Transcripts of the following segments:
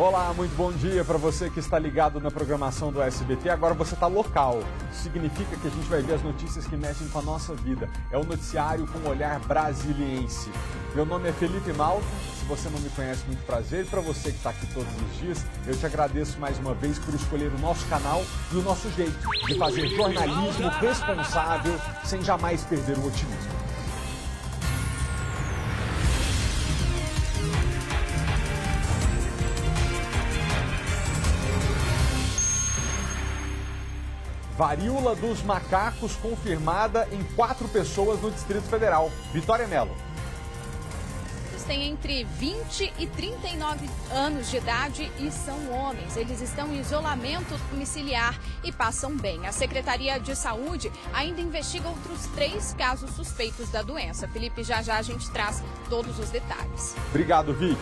Olá, muito bom dia para você que está ligado na programação do SBT. Agora você está local. Isso significa que a gente vai ver as notícias que mexem com a nossa vida. É o noticiário com um olhar brasiliense. Meu nome é Felipe Malta. Se você não me conhece, muito prazer. E para você que está aqui todos os dias, eu te agradeço mais uma vez por escolher o nosso canal e o nosso jeito de fazer jornalismo responsável sem jamais perder o otimismo. Varíola dos macacos confirmada em 4 pessoas no Distrito Federal. Vitória Mello. Eles têm entre 20 e 39 anos de idade e são homens. Eles estão em isolamento domiciliar e passam bem. A Secretaria de Saúde ainda investiga outros 3 casos suspeitos da doença. Felipe, já a gente traz todos os detalhes. Obrigado, Vic.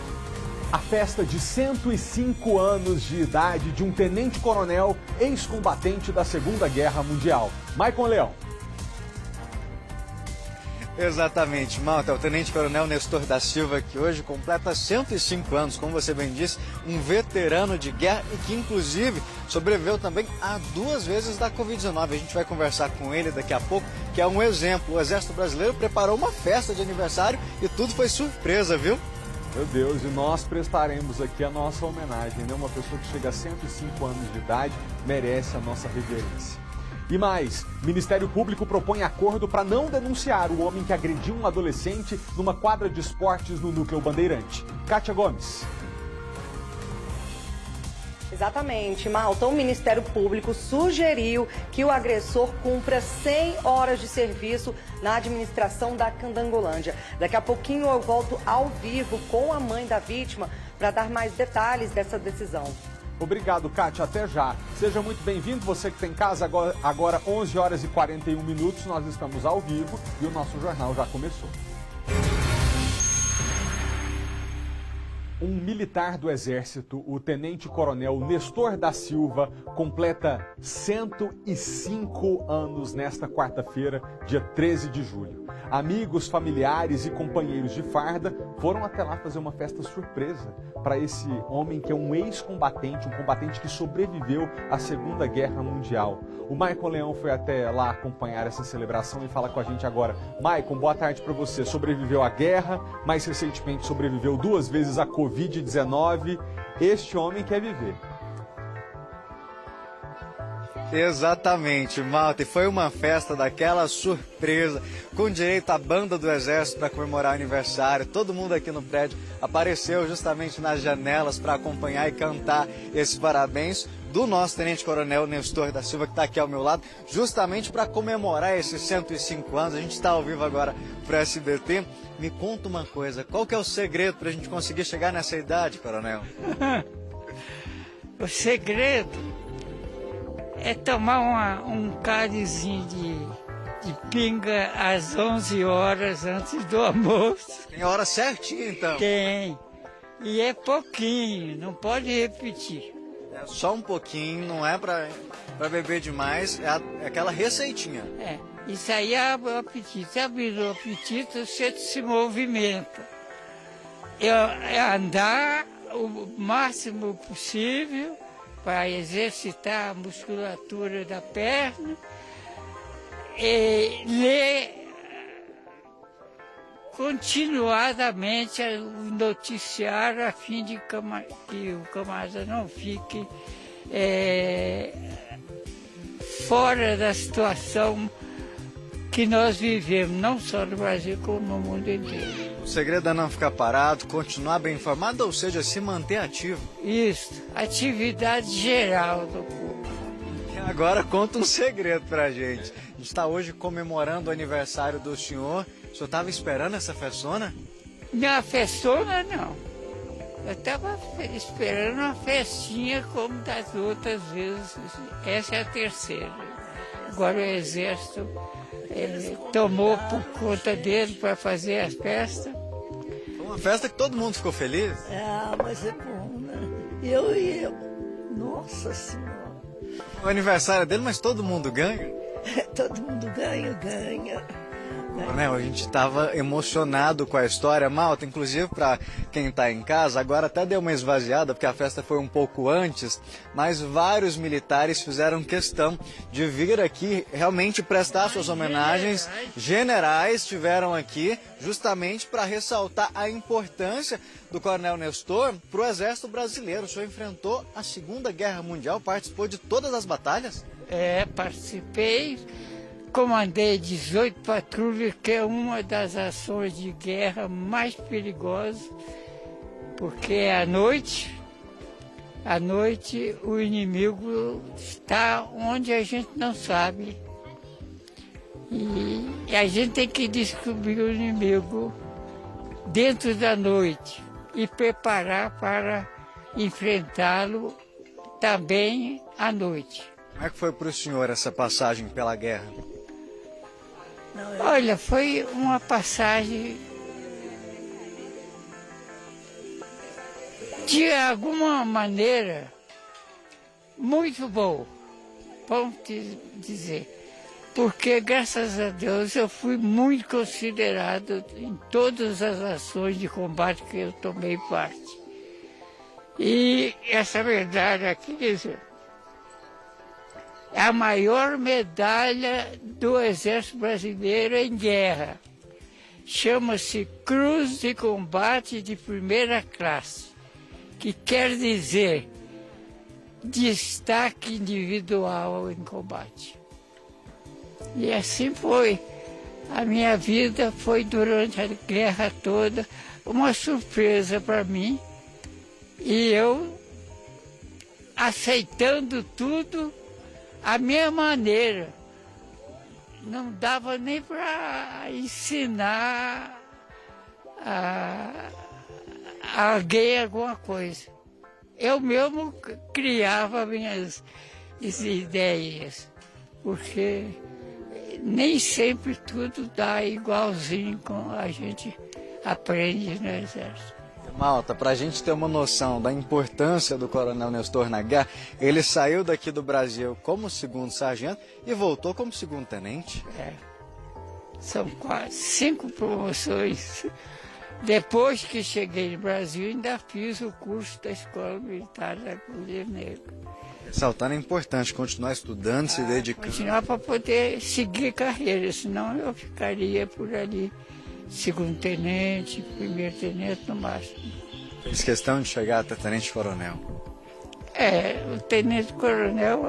A festa de 105 anos de idade de um tenente-coronel ex-combatente da Segunda Guerra Mundial. Maicon Leão. Exatamente, Malta, o tenente-coronel Nestor da Silva, que hoje completa 105 anos, como você bem disse, um veterano de guerra e que, inclusive, sobreviveu também a 2 vezes da Covid-19. A gente vai conversar com ele daqui a pouco, que é um exemplo. O Exército Brasileiro preparou uma festa de aniversário e tudo foi surpresa, viu? Meu Deus, e nós prestaremos aqui a nossa homenagem, né? Uma pessoa que chega a 105 anos de idade merece a nossa reverência. E mais, o Ministério Público propõe acordo para não denunciar o homem que agrediu um adolescente numa quadra de esportes no Núcleo Bandeirante. Kátia Gomes. Exatamente, Malta. O Ministério Público sugeriu que o agressor cumpra 100 horas de serviço na administração da Candangolândia. Daqui a pouquinho eu volto ao vivo com a mãe da vítima para dar mais detalhes dessa decisão. Obrigado, Kátia. Até já. Seja muito bem-vindo. Você que está em casa, agora 11 horas e 41 minutos, nós estamos ao vivo e o nosso jornal já começou. Um militar do Exército, o tenente-coronel Nestor da Silva, completa 105 anos nesta quarta-feira, dia 13 de julho. Amigos, familiares e companheiros de farda foram até lá fazer uma festa surpresa para esse homem que é um ex-combatente, um combatente que sobreviveu à Segunda Guerra Mundial. O Maicon Leão foi até lá acompanhar essa celebração e fala com a gente agora. Maicon, boa tarde para você. Sobreviveu à guerra, mais recentemente sobreviveu 2 vezes à Covid-19. Este homem quer viver. Exatamente, Malta, e foi uma festa daquela surpresa, com direito à banda do Exército para comemorar o aniversário. Todo mundo aqui no prédio apareceu justamente nas janelas para acompanhar e cantar esses parabéns do nosso tenente-coronel Nestor da Silva, que está aqui ao meu lado, justamente para comemorar esses 105 anos. A gente está ao vivo agora para o SBT. Me conta uma coisa, qual que é o segredo para a gente conseguir chegar nessa idade, coronel? O segredo é tomar um cálicezinho de pinga às 11 horas antes do almoço. Tem hora certinha, então? Tem. E é pouquinho, não pode repetir. É só um pouquinho, não é para beber demais, é aquela receitinha. É, isso aí abre o apetite. Abrindo o apetite, você se movimenta. É andar o máximo possível, para exercitar a musculatura da perna, e ler continuadamente o noticiário a fim de que o camarada não fique fora da situação que nós vivemos, não só no Brasil, como no mundo inteiro. O segredo é não ficar parado, continuar bem informado, ou seja, se manter ativo. Isso, atividade geral do corpo. E agora conta um segredo pra gente. A gente está hoje comemorando o aniversário do senhor. O senhor estava esperando essa festona? Não, festona não. Eu estava esperando uma festinha como das outras vezes. Essa é a terceira. Agora o Exército tomou por conta dele para fazer a festa. Foi uma festa que todo mundo ficou feliz? Ah, mas é bom, né? Nossa Senhora. O aniversário dele, mas todo mundo ganha? Todo mundo ganha. Coronel, a gente estava emocionado com a história, Malta, inclusive para quem está em casa, agora até deu uma esvaziada, porque a festa foi um pouco antes, mas vários militares fizeram questão de vir aqui realmente prestar suas homenagens. Generais estiveram aqui justamente para ressaltar a importância do Coronel Nestor para o Exército Brasileiro. O senhor enfrentou a Segunda Guerra Mundial, participou de todas as batalhas? Participei. Comandei 18 patrulhas, que é uma das ações de guerra mais perigosas, porque à noite o inimigo está onde a gente não sabe. E a gente tem que descobrir o inimigo dentro da noite e preparar para enfrentá-lo também à noite. Como é que foi para o senhor essa passagem pela guerra? Olha, foi uma passagem de alguma maneira muito boa, vamos dizer, porque graças a Deus eu fui muito considerado em todas as ações de combate que eu tomei parte. E essa medalha aqui, quer dizer, é a maior medalha do Exército Brasileiro em guerra. Chama-se Cruz de Combate de Primeira Classe, que quer dizer destaque individual em combate. E assim foi. A minha vida foi durante a guerra toda uma surpresa para mim, e eu aceitando tudo a minha maneira. Não dava nem para ensinar a alguém alguma coisa. Eu mesmo criava minhas ideias, porque nem sempre tudo dá igualzinho como a gente aprende no Exército. Malta, para a gente ter uma noção da importância do Coronel Nestor na guerra, ele saiu daqui do Brasil como segundo sargento e voltou como segundo tenente. São quase 5 promoções. Depois que cheguei no Brasil, ainda fiz o curso da Escola Militar da Cruz Negra. Ressaltando, é importante continuar estudando, se dedicando. Continuar para poder seguir carreira, senão eu ficaria por ali. Segundo tenente, primeiro tenente no máximo. Fez questão de chegar até tenente-coronel. O tenente-coronel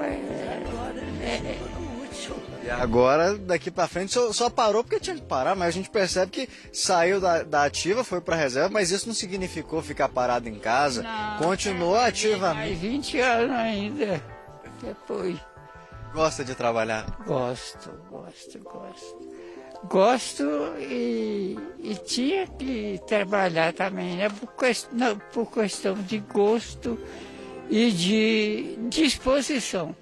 E agora, daqui para frente, só parou porque tinha que parar, mas a gente percebe que saiu da ativa, foi para reserva, mas isso não significou ficar parado em casa. Não, continuou ativamente. Mais 20 anos ainda, depois. Gosta de trabalhar? Gosto. Gosto e tinha que trabalhar também, né? Por questão de gosto e de disposição.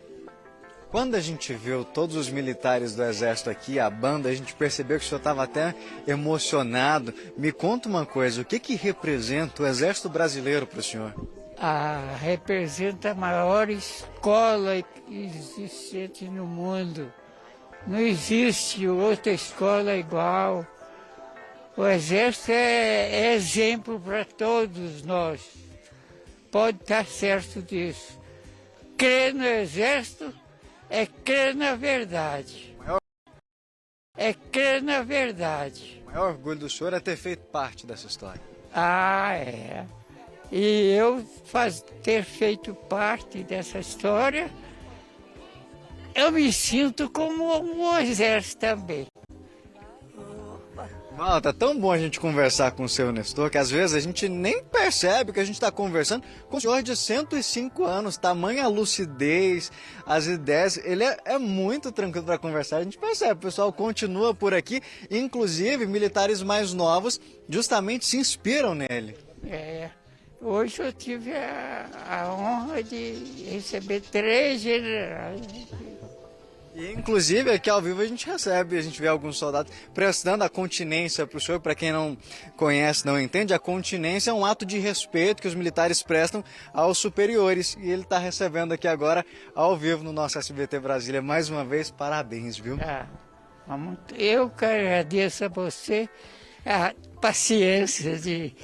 Quando a gente viu todos os militares do Exército aqui, a banda, a gente percebeu que o senhor estava até emocionado. Me conta uma coisa, o que representa o Exército Brasileiro para o senhor? Representa a maior escola existente no mundo. Não existe outra escola igual. O Exército é exemplo para todos nós. Pode estar certo disso. Crer no Exército é crer na verdade. É crer na verdade. O maior orgulho do senhor é ter feito parte dessa história. É. E eu ter feito parte dessa história, eu me sinto como um exército também. Malta, tá tão bom a gente conversar com o seu Nestor, que às vezes a gente nem percebe que a gente está conversando com um senhor de 105 anos, tamanha lucidez, as ideias, ele é muito tranquilo para conversar, a gente percebe, o pessoal continua por aqui, inclusive militares mais novos justamente se inspiram nele. Hoje eu tive a honra de receber 3 generais. E, inclusive, aqui ao vivo a gente vê alguns soldados prestando a continência para o senhor. Para quem não conhece, não entende, a continência é um ato de respeito que os militares prestam aos superiores. E ele está recebendo aqui agora, ao vivo, no nosso SBT Brasília. Mais uma vez, parabéns, viu? Eu que agradeço a você a paciência de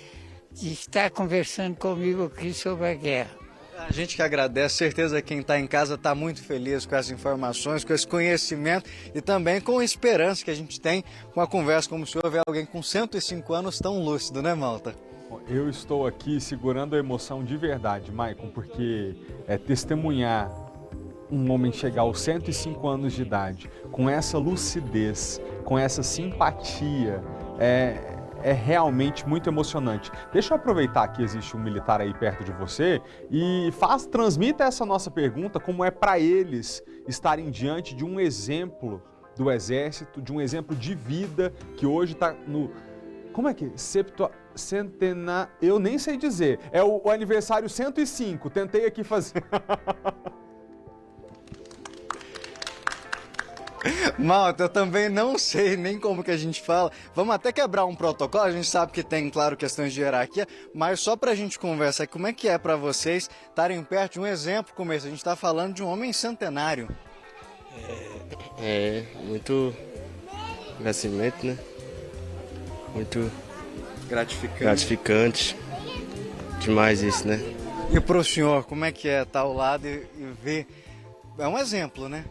estar conversando comigo aqui sobre a guerra. A gente que agradece, certeza que quem está em casa está muito feliz com essas informações, com esse conhecimento e também com a esperança que a gente tem com a conversa como o senhor vê alguém com 105 anos tão lúcido, né, Malta? Eu estou aqui segurando a emoção de verdade, Maicon, porque testemunhar um homem chegar aos 105 anos de idade com essa lucidez, com essa simpatia, é realmente muito emocionante. Deixa eu aproveitar que existe um militar aí perto de você e transmita essa nossa pergunta, como é para eles estarem diante de um exemplo do Exército, de um exemplo de vida que hoje está no... Como é que? Centenário... Eu nem sei dizer. É o aniversário 105. Tentei aqui fazer... Malta, eu também não sei nem como que a gente fala. Vamos até quebrar um protocolo, a gente sabe que tem, claro, questões de hierarquia, mas só pra gente conversar, como é que é pra vocês estarem perto de um exemplo como esse? A gente tá falando de um homem centenário. Muito nascimento, né? Muito gratificante. Demais isso, né? E pro senhor, como é que é estar ao lado e ver? É um exemplo, né?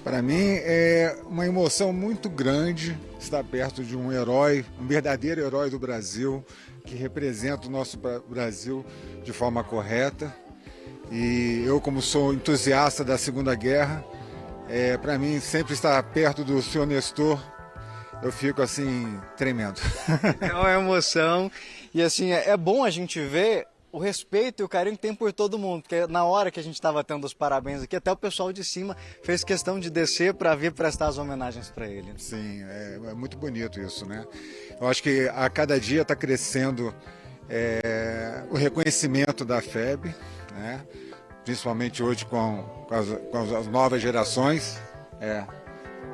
Para mim é uma emoção muito grande estar perto de um herói, um verdadeiro herói do Brasil, que representa o nosso Brasil de forma correta. E eu, como sou entusiasta da Segunda Guerra, para mim sempre estar perto do senhor Nestor, eu fico assim, tremendo. É uma emoção e assim, é bom a gente ver o respeito e o carinho que tem por todo mundo, porque na hora que a gente estava tendo os parabéns aqui, até o pessoal de cima fez questão de descer para vir prestar as homenagens para ele. Sim, é muito bonito isso, né? Eu acho que a cada dia está crescendo o reconhecimento da FEB, né? Principalmente hoje com as novas gerações.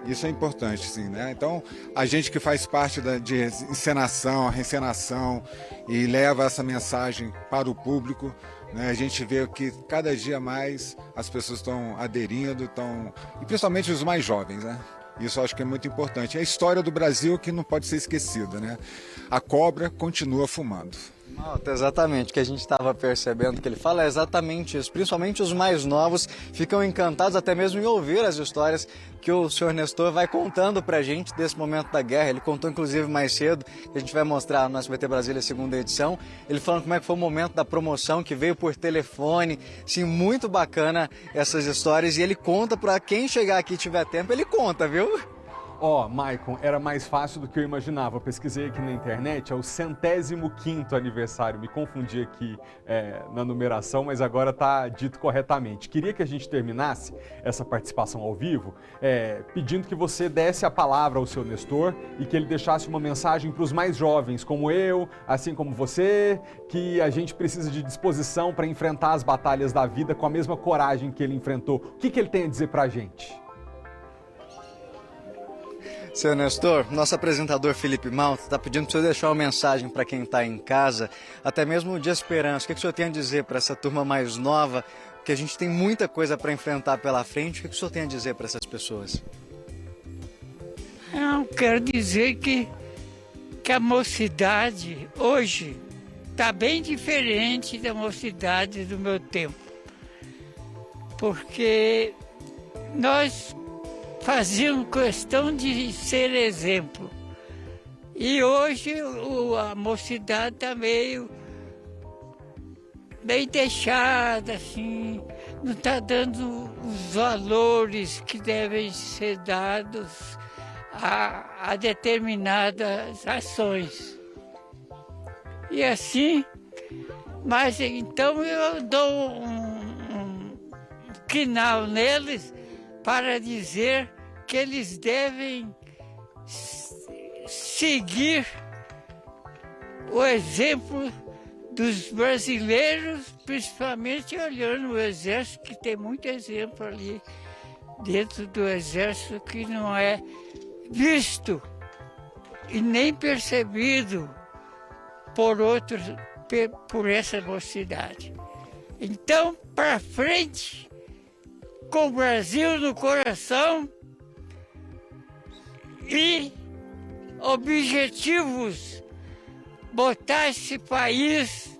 Isso é importante, sim, né? Então, a gente que faz parte de encenação, reencenação e leva essa mensagem para o público, né? A gente vê que cada dia mais as pessoas estão aderindo, e principalmente os mais jovens, né? Isso eu acho que é muito importante. É a história do Brasil que não pode ser esquecida, né? A cobra continua fumando. Malta, exatamente, o que a gente estava percebendo que ele fala é exatamente isso. Principalmente os mais novos ficam encantados até mesmo em ouvir as histórias que o senhor Nestor vai contando pra gente desse momento da guerra. Ele contou inclusive mais cedo, que a gente vai mostrar no SBT Brasília, segunda edição, ele falando como é que foi o momento da promoção, que veio por telefone. Sim, muito bacana essas histórias, e ele conta pra quem chegar aqui e tiver tempo, ele conta, viu? Maicon, era mais fácil do que eu imaginava. Eu pesquisei aqui na internet, é o 105º aniversário. Me confundi aqui na numeração, mas agora está dito corretamente. Queria que a gente terminasse essa participação ao vivo pedindo que você desse a palavra ao seu Nestor e que ele deixasse uma mensagem para os mais jovens, como eu, assim como você, que a gente precisa de disposição para enfrentar as batalhas da vida com a mesma coragem que ele enfrentou. O que ele tem a dizer para a gente? Seu Nestor, nosso apresentador Felipe Malta está pedindo para o senhor deixar uma mensagem para quem está em casa, até mesmo de esperança. O que o senhor tem a dizer para essa turma mais nova, que a gente tem muita coisa para enfrentar pela frente? O que o senhor tem a dizer para essas pessoas? Eu quero dizer que a mocidade hoje está bem diferente da mocidade do meu tempo, porque nós fazíamos questão de ser exemplo. E hoje a mocidade está meio deixada, assim, não está dando os valores que devem ser dados a determinadas ações. E assim, mas então eu dou um quinal neles para dizer que eles devem seguir o exemplo dos brasileiros, principalmente olhando o Exército, que tem muito exemplo ali dentro do Exército que não é visto e nem percebido por outros, por essa mocidade. Então, para frente, com o Brasil no coração e objetivos, botar esse país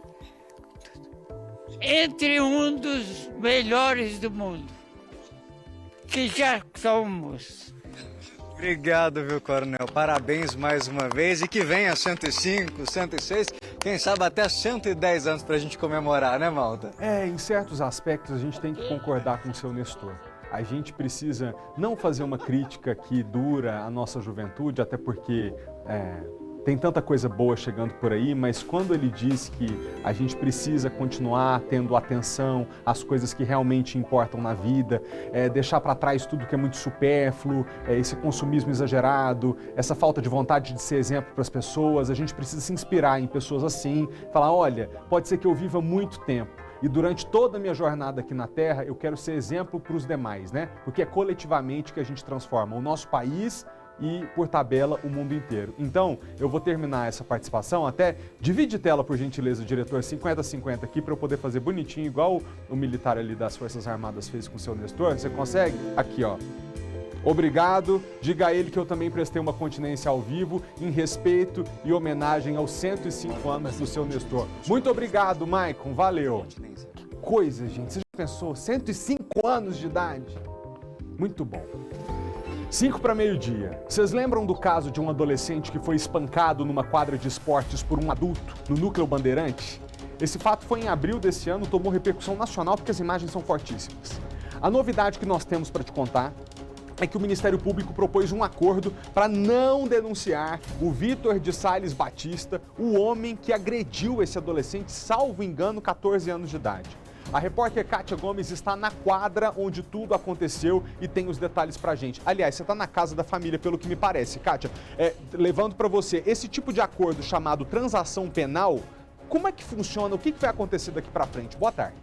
entre um dos melhores do mundo, que já somos. Obrigado, viu, Coronel? Parabéns mais uma vez e que venha 105, 106, quem sabe até 110 anos pra gente comemorar, né, Malta? Em certos aspectos a gente tem que concordar com o seu Nestor. A gente precisa não fazer uma crítica que dura a nossa juventude, até porque tem tanta coisa boa chegando por aí, mas quando ele diz que a gente precisa continuar tendo atenção às coisas que realmente importam na vida, deixar para trás tudo que é muito supérfluo, esse consumismo exagerado, essa falta de vontade de ser exemplo para as pessoas, a gente precisa se inspirar em pessoas assim, falar, olha, pode ser que eu viva muito tempo, e durante toda a minha jornada aqui na Terra, eu quero ser exemplo para os demais, né? Porque é coletivamente que a gente transforma o nosso país e, por tabela, o mundo inteiro. Então, eu vou terminar essa participação, até divide tela, por gentileza, diretor, 50-50 aqui, para eu poder fazer bonitinho, igual o militar ali das Forças Armadas fez com o seu Nestor. Você consegue? Aqui, ó. Obrigado, diga a ele que eu também prestei uma continência ao vivo, em respeito e homenagem aos 105 anos do seu Nestor. Muito obrigado, Maicon, valeu. Que coisa, gente, você já pensou? 105 anos de idade? Muito bom. 5 para meio-dia. Vocês lembram do caso de um adolescente que foi espancado numa quadra de esportes por um adulto no Núcleo Bandeirante? Esse fato foi em abril desse ano, tomou repercussão nacional porque as imagens são fortíssimas. A novidade que nós temos para te contar é que o Ministério Público propôs um acordo para não denunciar o Vitor de Sales Batista, o homem que agrediu esse adolescente, salvo engano, 14 anos de idade. A repórter Kátia Gomes está na quadra onde tudo aconteceu e tem os detalhes pra gente. Aliás, você está na casa da família, pelo que me parece. Kátia, levando para você, esse tipo de acordo chamado transação penal, como é que funciona? O que vai acontecer daqui para frente? Boa tarde.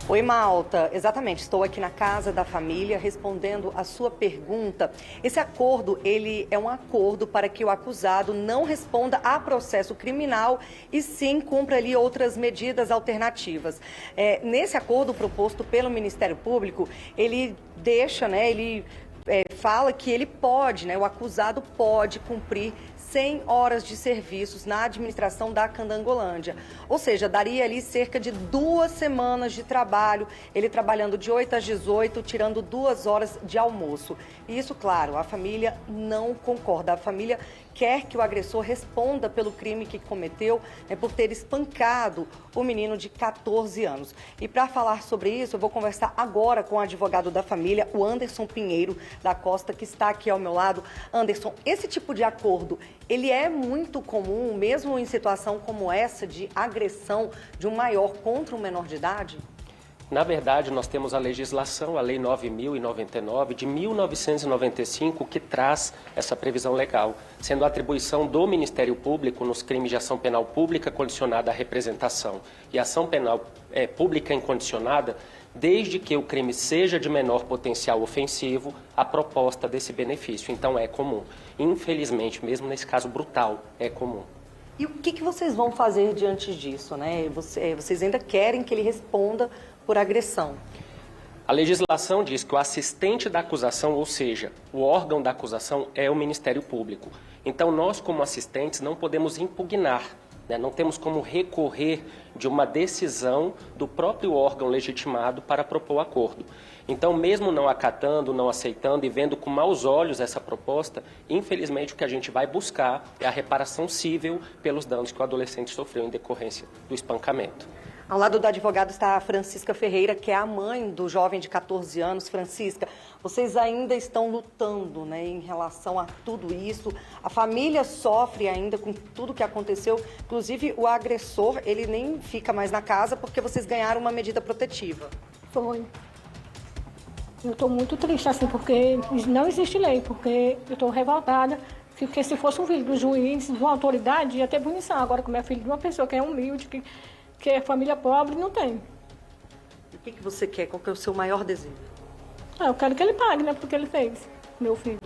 Oi, Malta. Exatamente, estou aqui na casa da família respondendo a sua pergunta. Esse acordo, ele é um acordo para que o acusado não responda a processo criminal e sim cumpra ali outras medidas alternativas. Nesse acordo proposto pelo Ministério Público, ele deixa, ele fala que ele pode, o acusado pode cumprir 100 horas de serviços na administração da Candangolândia. Ou seja, daria ali cerca de 2 semanas de trabalho, ele trabalhando de 8 às 18, tirando 2 horas de almoço. E isso, claro, a família não concorda. A família quer que o agressor responda pelo crime que cometeu, por ter espancado o menino de 14 anos. E para falar sobre isso, eu vou conversar agora com o advogado da família, o Anderson Pinheiro da Costa, que está aqui ao meu lado. Anderson, esse tipo de acordo, ele é muito comum, mesmo em situação como essa de agressão de um maior contra um menor de idade? Na verdade, nós temos a legislação, a Lei 9.099, de 1995, que traz essa previsão legal, sendo a atribuição do Ministério Público nos crimes de ação penal pública condicionada à representação e ação penal pública incondicionada, desde que o crime seja de menor potencial ofensivo, a proposta desse benefício. Então, é comum. Infelizmente, mesmo nesse caso brutal, é comum. E o que vocês vão fazer diante disso, Vocês ainda querem que ele responda por agressão? A legislação diz que o assistente da acusação, ou seja, o órgão da acusação, é o Ministério Público. Então, nós, como assistentes, não podemos impugnar, não temos como recorrer de uma decisão do próprio órgão legitimado para propor acordo. Então, mesmo não acatando, não aceitando e vendo com maus olhos essa proposta, infelizmente o que a gente vai buscar é a reparação cível pelos danos que o adolescente sofreu em decorrência do espancamento. Ao lado da advogada está a Francisca Ferreira, que é a mãe do jovem de 14 anos. Francisca, vocês ainda estão lutando, em relação a tudo isso. A família sofre ainda com tudo que aconteceu. Inclusive, o agressor, ele nem fica mais na casa porque vocês ganharam uma medida protetiva. Foi. Eu estou muito triste, porque não existe lei, porque eu estou revoltada. Porque se fosse um filho do juiz, de uma autoridade, ia ter punição. Agora, como é filho de uma pessoa que é humilde, que é família pobre, não tem. O que você quer? Qual que é o seu maior desejo? Eu quero que ele pague, porque ele fez, meu filho.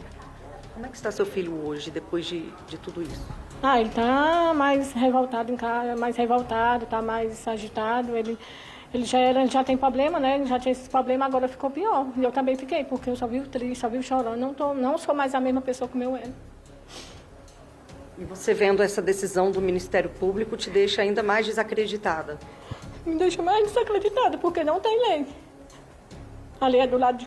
Como é que está seu filho hoje, depois de tudo isso? Ele está mais revoltado em casa, mais revoltado, está mais agitado. Ele já tem problema, né? Ele já tinha esse problema, agora ficou pior. E eu também fiquei, porque eu só vivo triste, só vivo chorando. Não sou mais a mesma pessoa como eu era. E você vendo essa decisão do Ministério Público te deixa ainda mais desacreditada? Me deixa mais desacreditada, porque não tem lei. A lei é do lado de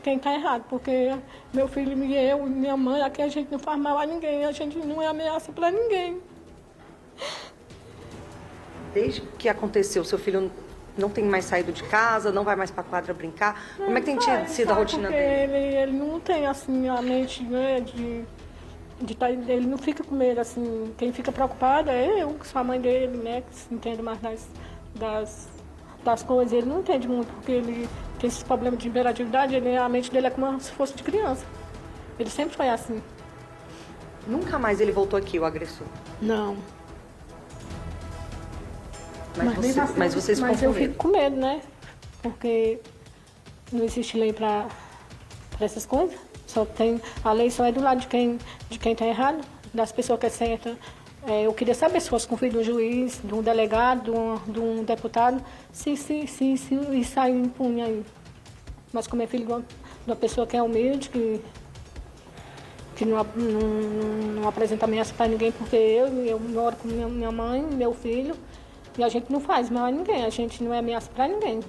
quem está errado, porque meu filho e eu, minha mãe, aqui a gente não faz mal a ninguém, a gente não é ameaça para ninguém. Desde que aconteceu, seu filho não tem mais saído de casa, não vai mais para a quadra brincar? Como é que tem sido a rotina dele? Ele não tem, assim, a mente, né, ele não fica com medo, assim. Quem fica preocupado é eu, que sou a mãe dele, né, que se entende mais das coisas. Ele não entende muito, porque ele tem esse problema de hiperatividade, a mente dele é como se fosse de criança. Ele sempre foi assim. Nunca mais ele voltou aqui, o agressor? Não. Mas vocês ficam com medo? Eu fico com medo, né? Porque não existe lei para essas coisas. A lei só é do lado de quem está errado, das pessoas que acertam. Eu queria saber se fosse com o filho de um juiz, de um delegado, de um deputado, se sair impune aí. Mas como é filho de uma pessoa que é humilde, que não apresenta ameaça para ninguém, porque eu moro com minha mãe, meu filho, e a gente não faz mal a ninguém, a gente não é ameaça para ninguém.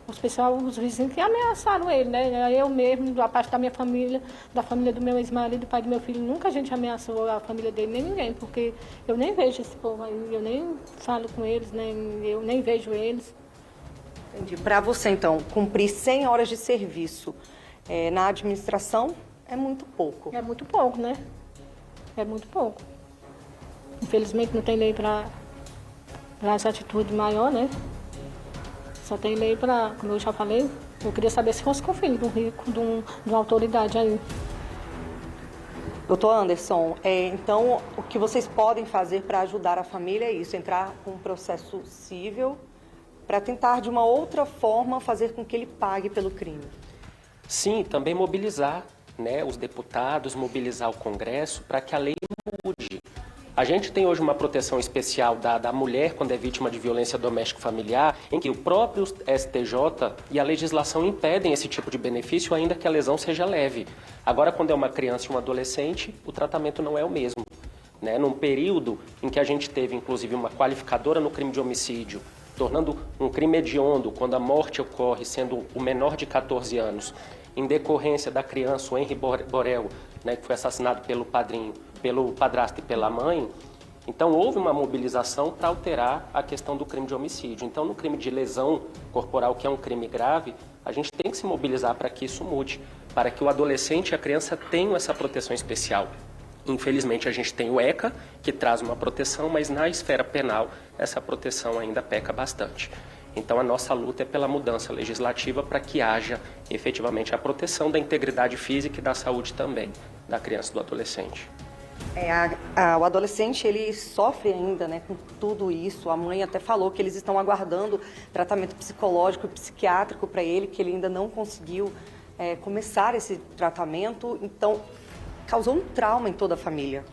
Os vizinhos que ameaçaram ele, né? Eu mesmo, da parte da minha família, da família do meu ex-marido, do pai do meu filho, nunca a gente ameaçou a família dele, nem ninguém, porque eu nem vejo esse povo aí, eu nem falo com eles, eu nem vejo eles. Entendi. Para você, então, cumprir 100 horas de serviço na administração é muito pouco. É muito pouco, né? É muito pouco. Infelizmente não tem lei para essa atitude maior, né? Só tem lei para, como eu já falei, eu queria saber se fosse com o filho de um rico, de uma autoridade aí. Doutor Anderson, então o que vocês podem fazer para ajudar a família é isso, entrar com um processo civil para tentar de uma outra forma fazer com que ele pague pelo crime? Sim, também mobilizar, né, os deputados, mobilizar o Congresso para que a lei mude. A gente tem hoje uma proteção especial da mulher quando é vítima de violência doméstica familiar, em que o próprio STJ e a legislação impedem esse tipo de benefício, ainda que a lesão seja leve. Agora, quando é uma criança e um adolescente, o tratamento não é o mesmo. Né? Num período em que a gente teve, inclusive, uma qualificadora no crime de homicídio, tornando um crime hediondo quando a morte ocorre sendo o menor de 14 anos, em decorrência da criança, o Henry Borel, né, que foi assassinado pelo padrinho, pelo padrasto e pela mãe. Então houve uma mobilização para alterar a questão do crime de homicídio. Então no crime de lesão corporal, que é um crime grave, a gente tem que se mobilizar para que isso mude, para que o adolescente e a criança tenham essa proteção especial. Infelizmente a gente tem o ECA, que traz uma proteção, mas na esfera penal essa proteção ainda peca bastante. Então a nossa luta é pela mudança legislativa para que haja efetivamente a proteção da integridade física e da saúde também da criança e do adolescente. O adolescente, ele sofre ainda, né, com tudo isso. A mãe até falou que eles estão aguardando tratamento psicológico e psiquiátrico para ele, que ele ainda não conseguiu começar esse tratamento. Então, causou um trauma em toda a família.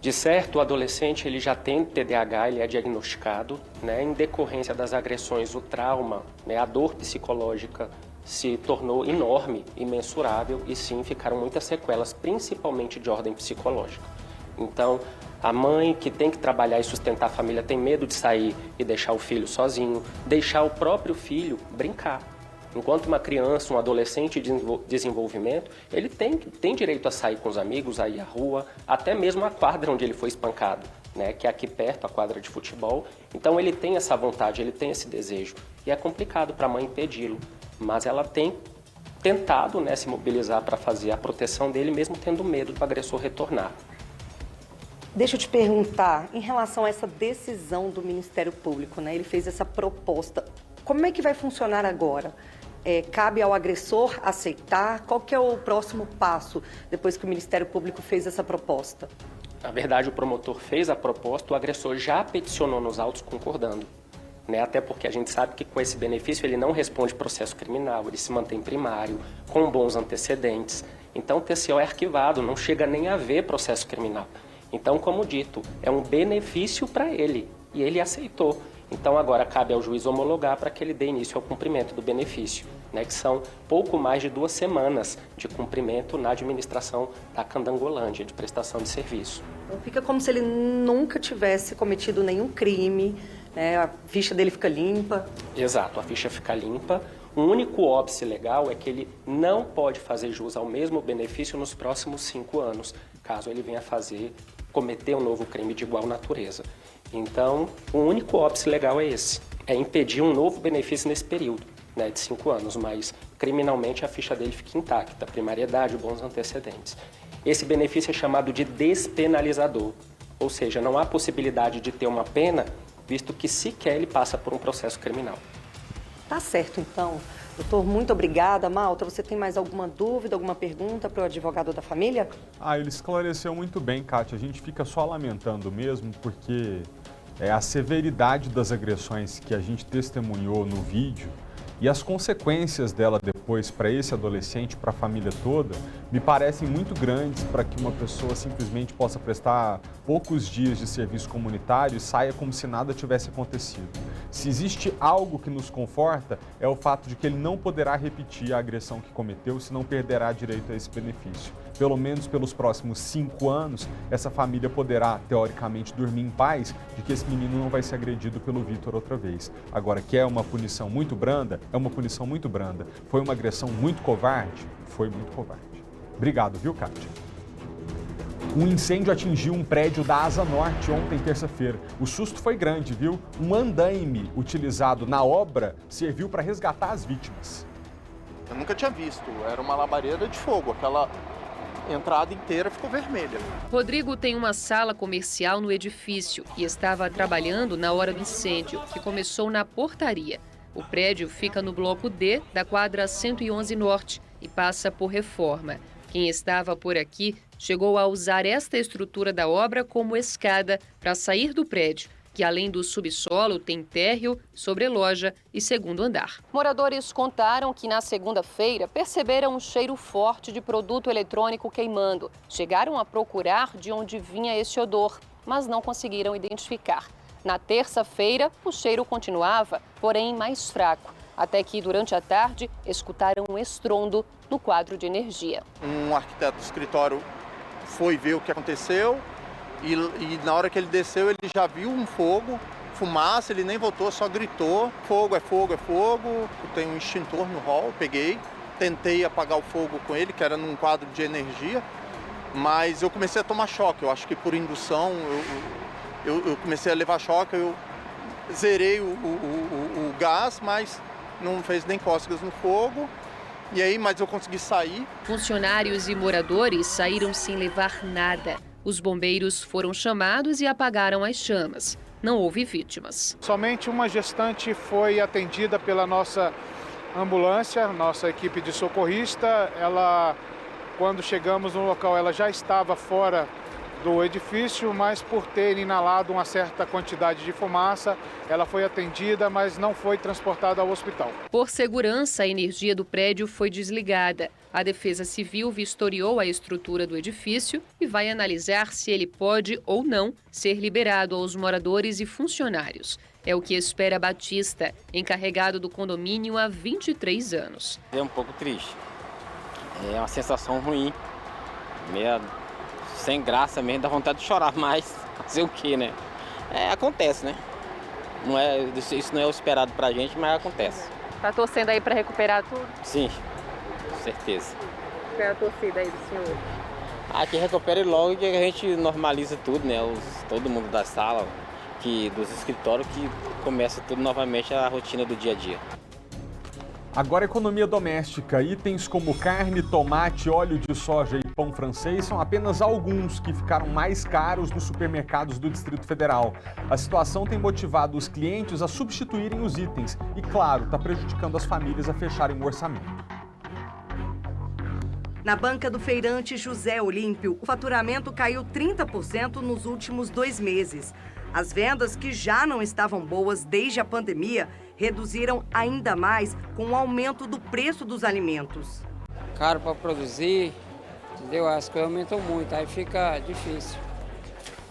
De certo, o adolescente ele já tem TDAH, ele é diagnosticado, né, em decorrência das agressões, o trauma, né, a dor psicológica se tornou enorme, imensurável, e sim, ficaram muitas sequelas, principalmente de ordem psicológica. Então, a mãe que tem que trabalhar e sustentar a família tem medo de sair e deixar o filho sozinho, deixar o próprio filho brincar. Enquanto uma criança, um adolescente de desenvolvimento, ele tem direito a sair com os amigos, a ir à rua, até mesmo à quadra onde ele foi espancado, né, que é aqui perto, a quadra de futebol. Então ele tem essa vontade, ele tem esse desejo. E é complicado para a mãe impedi-lo, mas ela tem tentado, né, se mobilizar para fazer a proteção dele, mesmo tendo medo do agressor retornar. Deixa eu te perguntar, em relação a essa decisão do Ministério Público, né, ele fez essa proposta, como é que vai funcionar agora? Cabe ao agressor aceitar? Qual que é o próximo passo depois que o Ministério Público fez essa proposta? Na verdade, o promotor fez a proposta, o agressor já peticionou nos autos concordando. Né? Até porque a gente sabe que com esse benefício ele não responde processo criminal, ele se mantém primário, com bons antecedentes. Então o TCO é arquivado, não chega nem a haver processo criminal. Então, como dito, é um benefício para ele e ele aceitou. Então agora cabe ao juiz homologar para que ele dê início ao cumprimento do benefício, né, que são pouco mais de 2 semanas de cumprimento na administração da Candangolândia, de prestação de serviço. Então fica como se ele nunca tivesse cometido nenhum crime, né? A ficha dele fica limpa. Exato, a ficha fica limpa. O único óbice legal é que ele não pode fazer jus ao mesmo benefício nos próximos 5 anos, caso ele venha cometer um novo crime de igual natureza. Então, o único óbice legal é esse, é impedir um novo benefício nesse período, né, de 5 anos, mas criminalmente a ficha dele fica intacta, primariedade, bons antecedentes. Esse benefício é chamado de despenalizador, ou seja, não há possibilidade de ter uma pena, visto que sequer ele passa por um processo criminal. Tá certo, então. Doutor, muito obrigada. Malta, você tem mais alguma dúvida, alguma pergunta para o advogado da família? Ele esclareceu muito bem, Kátia. A gente fica só lamentando mesmo, porque a severidade das agressões que a gente testemunhou no vídeo e as consequências dela depois para esse adolescente, para a família toda, me parecem muito grandes para que uma pessoa simplesmente possa prestar poucos dias de serviço comunitário e saia como se nada tivesse acontecido. Se existe algo que nos conforta, é o fato de que ele não poderá repetir a agressão que cometeu, senão perderá direito a esse benefício. Pelo menos pelos próximos 5 anos, essa família poderá, teoricamente, dormir em paz de que esse menino não vai ser agredido pelo Vitor outra vez. Agora, que é uma punição muito branda, é uma punição muito branda. Foi uma agressão muito covarde? Foi muito covarde. Obrigado, viu, Kátia? Um incêndio atingiu um prédio da Asa Norte ontem, terça-feira. O susto foi grande, viu? Um andaime utilizado na obra serviu para resgatar as vítimas. Eu nunca tinha visto. Era uma labareda de fogo. Aquela entrada inteira ficou vermelha. Rodrigo tem uma sala comercial no edifício e estava trabalhando na hora do incêndio, que começou na portaria. O prédio fica no bloco D da quadra 111 Norte e passa por reforma. Quem estava por aqui chegou a usar esta estrutura da obra como escada para sair do prédio, que além do subsolo tem térreo, sobreloja e segundo andar. Moradores contaram que na segunda-feira perceberam um cheiro forte de produto eletrônico queimando. Chegaram a procurar de onde vinha esse odor, mas não conseguiram identificar. Na terça-feira, o cheiro continuava, porém mais fraco, até que durante a tarde escutaram um estrondo no quadro de energia. Um arquiteto do escritório foi ver o que aconteceu e na hora que ele desceu ele já viu um fogo, fumaça, ele nem voltou, só gritou, fogo, é fogo, é fogo. Eu tenho um extintor no hall, peguei, tentei apagar o fogo com ele, que era num quadro de energia, mas eu comecei a tomar choque, eu acho que por indução eu comecei a levar choque, eu zerei o gás, mas não fez nem cócegas no fogo. E aí, mas eu consegui sair. Funcionários e moradores saíram sem levar nada. Os bombeiros foram chamados e apagaram as chamas. Não houve vítimas. Somente uma gestante foi atendida pela nossa ambulância, nossa equipe de socorrista. Ela, quando chegamos no local, ela já estava fora do edifício, mas por ter inalado uma certa quantidade de fumaça, ela foi atendida, mas não foi transportada ao hospital. Por segurança, a energia do prédio foi desligada. A Defesa Civil vistoriou a estrutura do edifício e vai analisar se ele pode ou não ser liberado aos moradores e funcionários. É o que espera Batista, encarregado do condomínio há 23 anos. É um pouco triste. É uma sensação ruim, meio sem graça mesmo, dá vontade de chorar, mas fazer o quê, né? Acontece, né? Isso não é o esperado pra gente, mas acontece. Tá torcendo aí para recuperar tudo? Sim, com certeza. Qual é a torcida aí do senhor? Que recupere logo e que a gente normaliza tudo, né? Todo mundo da sala, dos escritórios, que começa tudo novamente a rotina do dia a dia. Agora, economia doméstica. Itens como carne, tomate, óleo de soja e pão francês são apenas alguns que ficaram mais caros nos supermercados do Distrito Federal. A situação tem motivado os clientes a substituírem os itens e, claro, está prejudicando as famílias a fecharem o orçamento. Na banca do feirante José Olímpio, o faturamento caiu 30% nos últimos 2 meses. As vendas, que já não estavam boas desde a pandemia, reduziram ainda mais com o aumento do preço dos alimentos. Caro para produzir, entendeu? As coisas aumentam muito, aí fica difícil.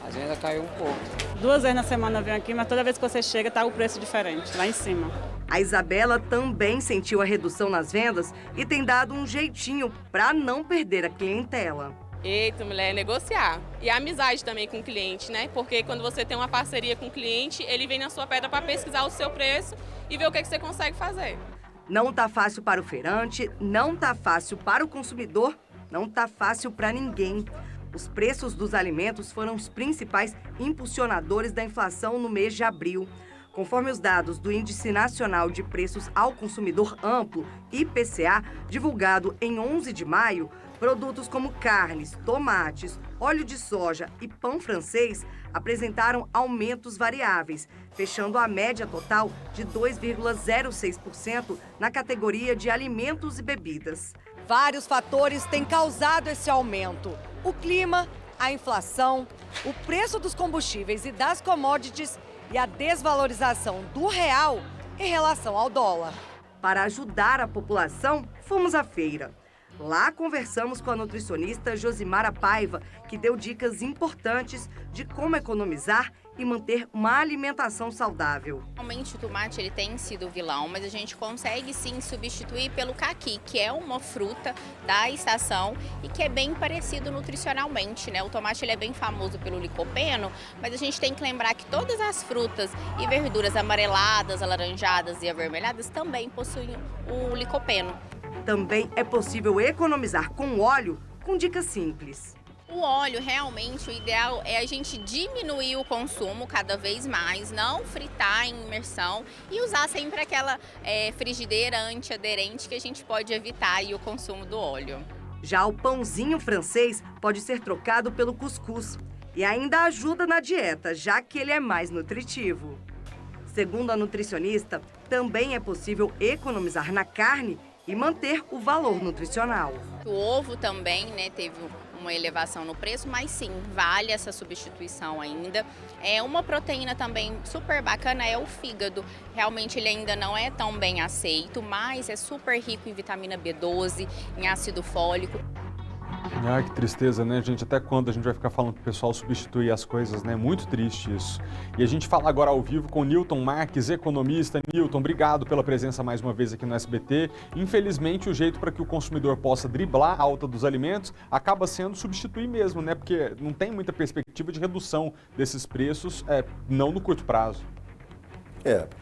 A venda caiu um pouco. 2 vezes na semana eu venho aqui, mas toda vez que você chega tá o preço diferente, lá em cima. A Isabela também sentiu a redução nas vendas e tem dado um jeitinho para não perder a clientela. Eita, mulher, negociar. E a amizade também com o cliente, né? Porque quando você tem uma parceria com o cliente, ele vem na sua pedra para pesquisar o seu preço e ver o que você consegue fazer. Não tá fácil para o feirante, não tá fácil para o consumidor, não tá fácil para ninguém. Os preços dos alimentos foram os principais impulsionadores da inflação no mês de abril. Conforme os dados do Índice Nacional de Preços ao Consumidor Amplo, IPCA, divulgado em 11 de maio, produtos como carnes, tomates, óleo de soja e pão francês apresentaram aumentos variáveis, fechando a média total de 2,06% na categoria de alimentos e bebidas. Vários fatores têm causado esse aumento: o clima, a inflação, o preço dos combustíveis e das commodities e a desvalorização do real em relação ao dólar. Para ajudar a população, fomos à feira. Lá conversamos com a nutricionista Josimara Paiva, que deu dicas importantes de como economizar e manter uma alimentação saudável. Realmente o tomate ele tem sido o vilão, mas a gente consegue sim substituir pelo caqui, que é uma fruta da estação e que é bem parecido nutricionalmente, né? O tomate ele é bem famoso pelo licopeno, mas a gente tem que lembrar que todas as frutas e verduras amareladas, alaranjadas e avermelhadas também possuem o licopeno. Também é possível economizar com óleo com dicas simples. O óleo, realmente, o ideal é a gente diminuir o consumo cada vez mais, não fritar em imersão e usar sempre aquela frigideira antiaderente que a gente pode evitar aí o consumo do óleo. Já o pãozinho francês pode ser trocado pelo cuscuz e ainda ajuda na dieta, já que ele é mais nutritivo. Segundo a nutricionista, também é possível economizar na carne e manter o valor nutricional. O ovo também, né, teve uma elevação no preço, mas sim, vale essa substituição ainda. Uma proteína também super bacana é o fígado. Realmente ele ainda não é tão bem aceito, mas é super rico em vitamina B12, em ácido fólico. Ah, que tristeza, né, gente? Até quando a gente vai ficar falando pro pessoal substituir as coisas, né? Muito triste isso. E a gente fala agora ao vivo com Nilton Marques, economista. Nilton, obrigado pela presença mais uma vez aqui no SBT. Infelizmente, o jeito para que o consumidor possa driblar a alta dos alimentos acaba sendo substituir mesmo, né? Porque não tem muita perspectiva de redução desses preços, não no curto prazo.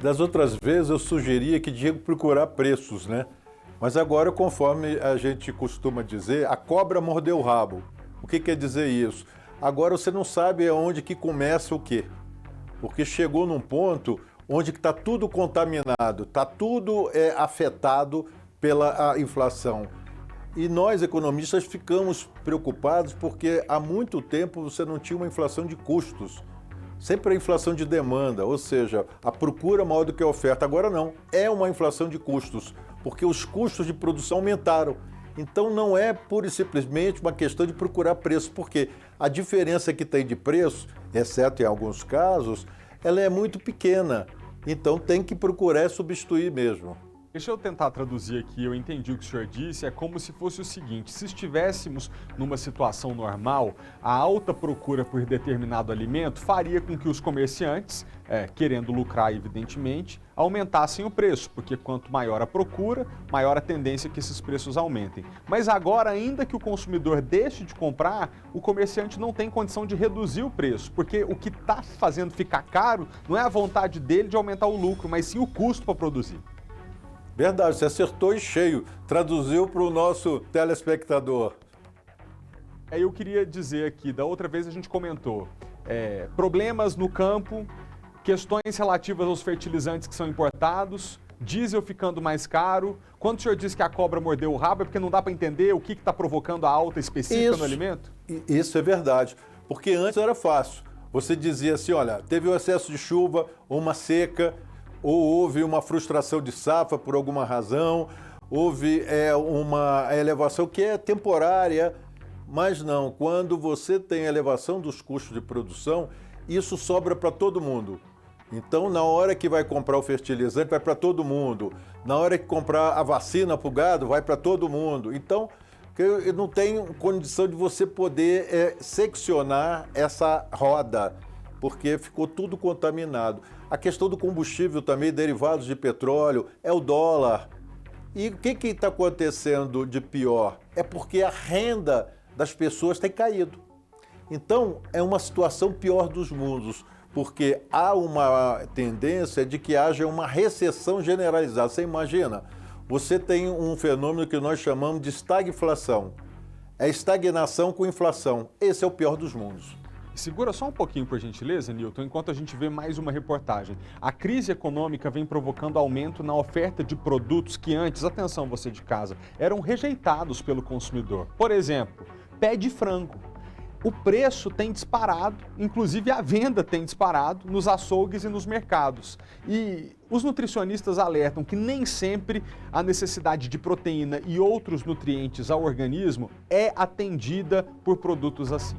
Das outras vezes eu sugeria que tinha que procurar preços, né? Mas agora, conforme a gente costuma dizer, a cobra mordeu o rabo. O que quer dizer isso? Agora você não sabe aonde que começa o quê. Porque chegou num ponto onde está tudo contaminado, está tudo afetado pela inflação. E nós, economistas, ficamos preocupados porque há muito tempo você não tinha uma inflação de custos. Sempre a inflação de demanda, ou seja, a procura maior do que a oferta. Agora não, é uma inflação de custos, porque os custos de produção aumentaram. Então não é pura e simplesmente uma questão de procurar preço, porque a diferença que tem de preço, exceto em alguns casos, ela é muito pequena. Então tem que procurar substituir mesmo. Deixa eu tentar traduzir aqui, eu entendi o que o senhor disse, é como se fosse o seguinte: se estivéssemos numa situação normal, a alta procura por determinado alimento faria com que os comerciantes, querendo lucrar evidentemente, aumentassem o preço, porque quanto maior a procura, maior a tendência que esses preços aumentem. Mas agora, ainda que o consumidor deixe de comprar, o comerciante não tem condição de reduzir o preço, porque o que está fazendo ficar caro não é a vontade dele de aumentar o lucro, mas sim o custo para produzir. Verdade, você acertou em cheio, traduziu para o nosso telespectador. Eu queria dizer aqui, da outra vez a gente comentou, problemas no campo, questões relativas aos fertilizantes que são importados, diesel ficando mais caro. Quando o senhor diz que a cobra mordeu o rabo, é porque não dá para entender o que está provocando a alta específica no alimento? Isso é verdade, porque antes era fácil. Você dizia assim, olha, teve um excesso de chuva, ou uma seca, ou houve uma frustração de safra por alguma razão, houve uma elevação que é temporária, mas não, quando você tem elevação dos custos de produção, isso sobra para todo mundo. Então, na hora que vai comprar o fertilizante, vai para todo mundo. Na hora que comprar a vacina para o gado, vai para todo mundo. Então, Porque eu não tenho condição de você poder seccionar essa roda, porque ficou tudo contaminado. A questão do combustível também, derivados de petróleo, é o dólar. E o que está acontecendo de pior? É porque a renda das pessoas tem caído. Então, é uma situação pior dos mundos, porque há uma tendência de que haja uma recessão generalizada. Você imagina, você tem um fenômeno que nós chamamos de estagflação. É estagnação com inflação. Esse é o pior dos mundos. Segura só um pouquinho, por gentileza, Nilton, enquanto a gente vê mais uma reportagem. A crise econômica vem provocando aumento na oferta de produtos que antes, atenção você de casa, eram rejeitados pelo consumidor. Por exemplo, pé de frango. O preço tem disparado, inclusive a venda tem disparado nos açougues e nos mercados. E os nutricionistas alertam que nem sempre a necessidade de proteína e outros nutrientes ao organismo é atendida por produtos assim.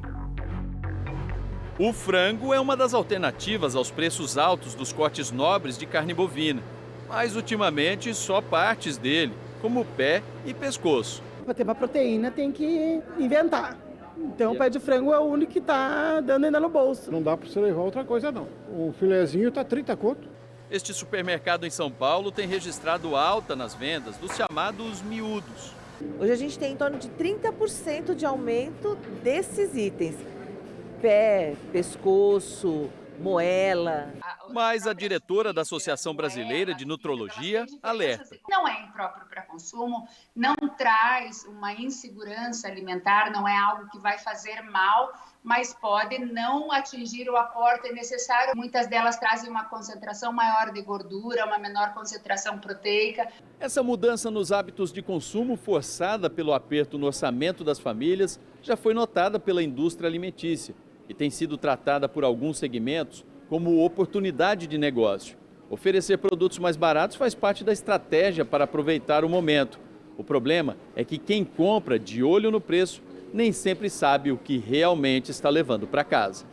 O frango é uma das alternativas aos preços altos dos cortes nobres de carne bovina, mas ultimamente só partes dele, como pé e pescoço. Para ter uma proteína tem que inventar. Então o pé de frango é o único que está dando ainda no bolso. Não dá para você levar outra coisa não. O filezinho está 30 conto. Este supermercado em São Paulo tem registrado alta nas vendas dos chamados miúdos. Hoje a gente tem em torno de 30% de aumento desses itens. Pé, pescoço, moela. Mas a diretora da Associação Brasileira de Nutrologia alerta. Não é impróprio para consumo, não traz uma insegurança alimentar, não é algo que vai fazer mal, mas pode não atingir o aporte necessário. Muitas delas trazem uma concentração maior de gordura, uma menor concentração proteica. Essa mudança nos hábitos de consumo, forçada pelo aperto no orçamento das famílias, já foi notada pela indústria alimentícia e tem sido tratada por alguns segmentos como oportunidade de negócio. Oferecer produtos mais baratos faz parte da estratégia para aproveitar o momento. O problema é que quem compra de olho no preço nem sempre sabe o que realmente está levando para casa.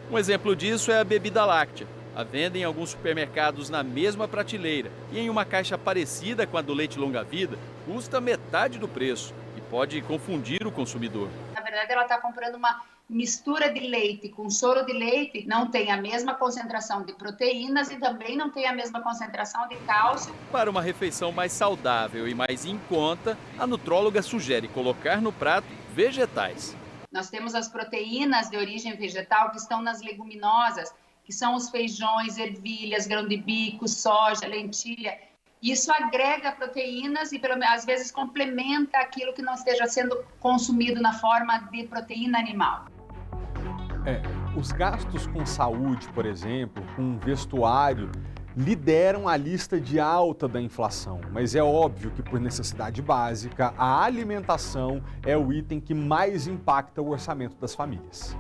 Um exemplo disso é a bebida láctea. A venda em alguns supermercados na mesma prateleira e em uma caixa parecida com a do leite longa-vida custa metade do preço e pode confundir o consumidor. Na verdade, ela está comprando uma mistura de leite com soro de leite, não tem a mesma concentração de proteínas e também não tem a mesma concentração de cálcio. Para uma refeição mais saudável e mais em conta, a nutróloga sugere colocar no prato vegetais. Nós temos as proteínas de origem vegetal que estão nas leguminosas, que são os feijões, ervilhas, grão de bico, soja, lentilha. Isso agrega proteínas e, às vezes, complementa aquilo que não esteja sendo consumido na forma de proteína animal. Os gastos com saúde, por exemplo, com vestuário, lideram a lista de alta da inflação. Mas é óbvio que, por necessidade básica, a alimentação é o item que mais impacta o orçamento das famílias.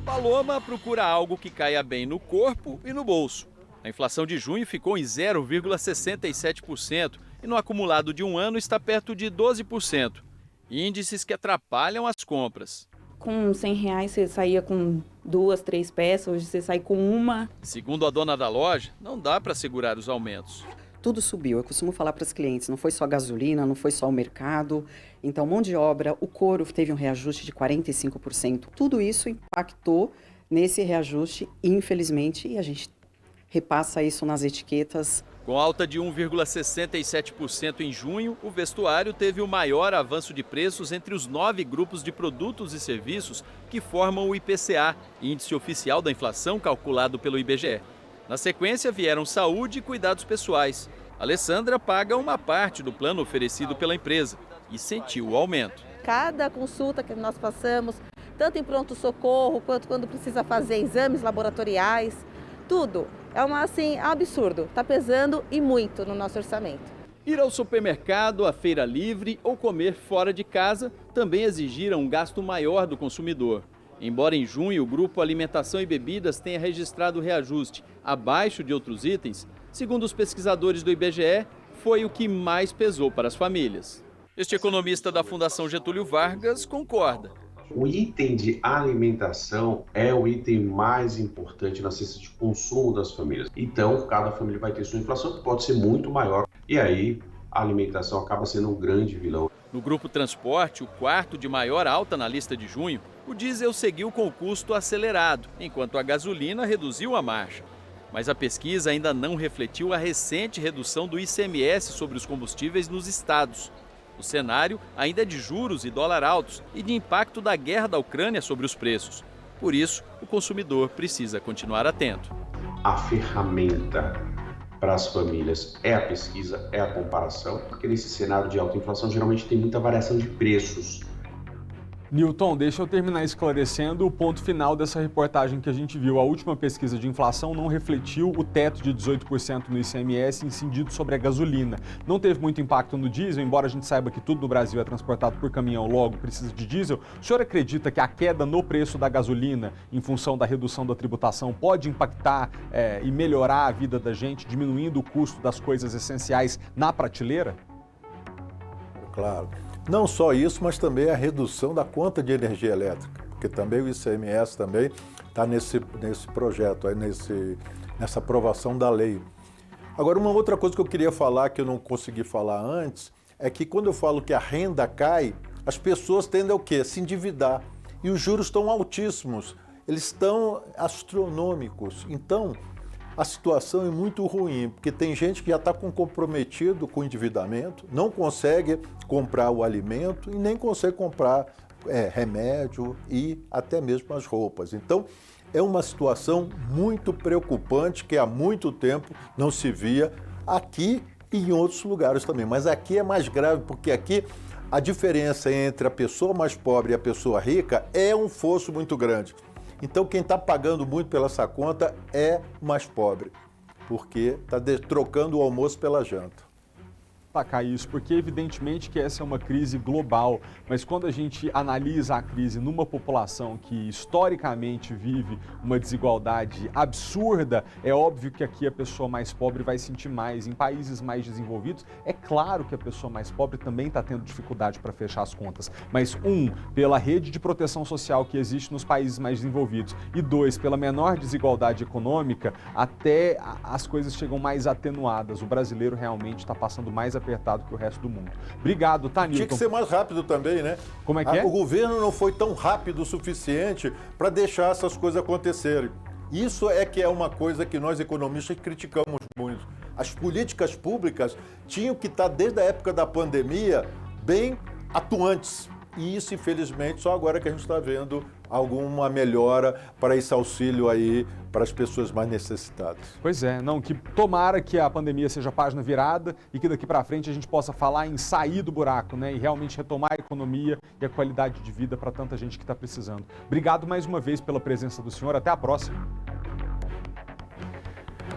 Paloma procura algo que caia bem no corpo e no bolso. A inflação de junho ficou em 0,67% e no acumulado de um ano está perto de 12%. Índices que atrapalham as compras. Com R$100 você saía com 2, 3 peças, hoje você sai com uma. Segundo a dona da loja, não dá para segurar os aumentos. Tudo subiu, eu costumo falar para os clientes, não foi só gasolina, não foi só o mercado. Então, mão de obra, o couro teve um reajuste de 45%. Tudo isso impactou nesse reajuste, infelizmente, e a gente repassa isso nas etiquetas. Com alta de 1,67% em junho, o vestuário teve o maior avanço de preços entre os 9 grupos de produtos e serviços que formam o IPCA, índice oficial da inflação calculado pelo IBGE. Na sequência vieram saúde e cuidados pessoais. Alessandra paga uma parte do plano oferecido pela empresa e sentiu o aumento. Cada consulta que nós passamos, tanto em pronto-socorro quanto quando precisa fazer exames laboratoriais, tudo. É um absurdo, está pesando e muito no nosso orçamento. Ir ao supermercado, à feira livre ou comer fora de casa também exigiram um gasto maior do consumidor. Embora em junho o grupo Alimentação e Bebidas tenha registrado reajuste abaixo de outros itens, segundo os pesquisadores do IBGE, foi o que mais pesou para as famílias. Este economista da Fundação Getúlio Vargas concorda. O item de alimentação é o item mais importante na cesta de consumo das famílias. Então, cada família vai ter sua inflação, que pode ser muito maior. E aí, a alimentação acaba sendo um grande vilão. No grupo transporte, o quarto de maior alta na lista de junho, o diesel seguiu com o custo acelerado, enquanto a gasolina reduziu a margem. Mas a pesquisa ainda não refletiu a recente redução do ICMS sobre os combustíveis nos estados. O cenário ainda é de juros e dólar altos e de impacto da guerra da Ucrânia sobre os preços. Por isso, o consumidor precisa continuar atento. A ferramenta para as famílias é a pesquisa, é a comparação, porque nesse cenário de alta inflação geralmente tem muita variação de preços. Nilton, deixa eu terminar esclarecendo o ponto final dessa reportagem que a gente viu. A última pesquisa de inflação não refletiu o teto de 18% no ICMS incidido sobre a gasolina. Não teve muito impacto no diesel, embora a gente saiba que tudo no Brasil é transportado por caminhão, logo precisa de diesel. O senhor acredita que a queda no preço da gasolina, em função da redução da tributação, pode impactar e melhorar a vida da gente, diminuindo o custo das coisas essenciais na prateleira? Claro. Não só isso, mas também a redução da conta de energia elétrica, porque também o ICMS também está nesse projeto, nessa aprovação da lei. Agora, uma outra coisa que eu queria falar, que eu não consegui falar antes, é que quando eu falo que a renda cai, as pessoas tendem a o quê? Se endividar. E os juros estão altíssimos, eles estão astronômicos. Então, a situação é muito ruim, porque tem gente que já está comprometido com o endividamento, não consegue comprar o alimento e nem consegue comprar remédio e até mesmo as roupas. Então, é uma situação muito preocupante que há muito tempo não se via aqui e em outros lugares também. Mas aqui é mais grave, porque aqui a diferença entre a pessoa mais pobre e a pessoa rica é um fosso muito grande. Então, quem está pagando muito pela essa conta é mais pobre, porque está trocando o almoço pela janta. Destacar isso, porque evidentemente que essa é uma crise global, mas quando a gente analisa a crise numa população que historicamente vive uma desigualdade absurda, é óbvio que aqui a pessoa mais pobre vai sentir mais. Em países mais desenvolvidos, é claro que a pessoa mais pobre também está tendo dificuldade para fechar as contas, mas pela rede de proteção social que existe nos países mais desenvolvidos, e dois, pela menor desigualdade econômica, até as coisas chegam mais atenuadas. O brasileiro realmente está passando mais apertado que o resto do mundo. Obrigado, tá, Nilton? Tinha que ser mais rápido também, né? Como é que é? O governo não foi tão rápido o suficiente para deixar essas coisas acontecerem. Isso é que é uma coisa que nós economistas criticamos muito. As políticas públicas tinham que estar, desde a época da pandemia, bem atuantes. E isso, infelizmente, só agora que a gente está vendo alguma melhora para esse auxílio aí para as pessoas mais necessitadas. Pois é, que tomara que a pandemia seja a página virada e que daqui para frente a gente possa falar em sair do buraco, né? E realmente retomar a economia e a qualidade de vida para tanta gente que está precisando. Obrigado mais uma vez pela presença do senhor, até a próxima.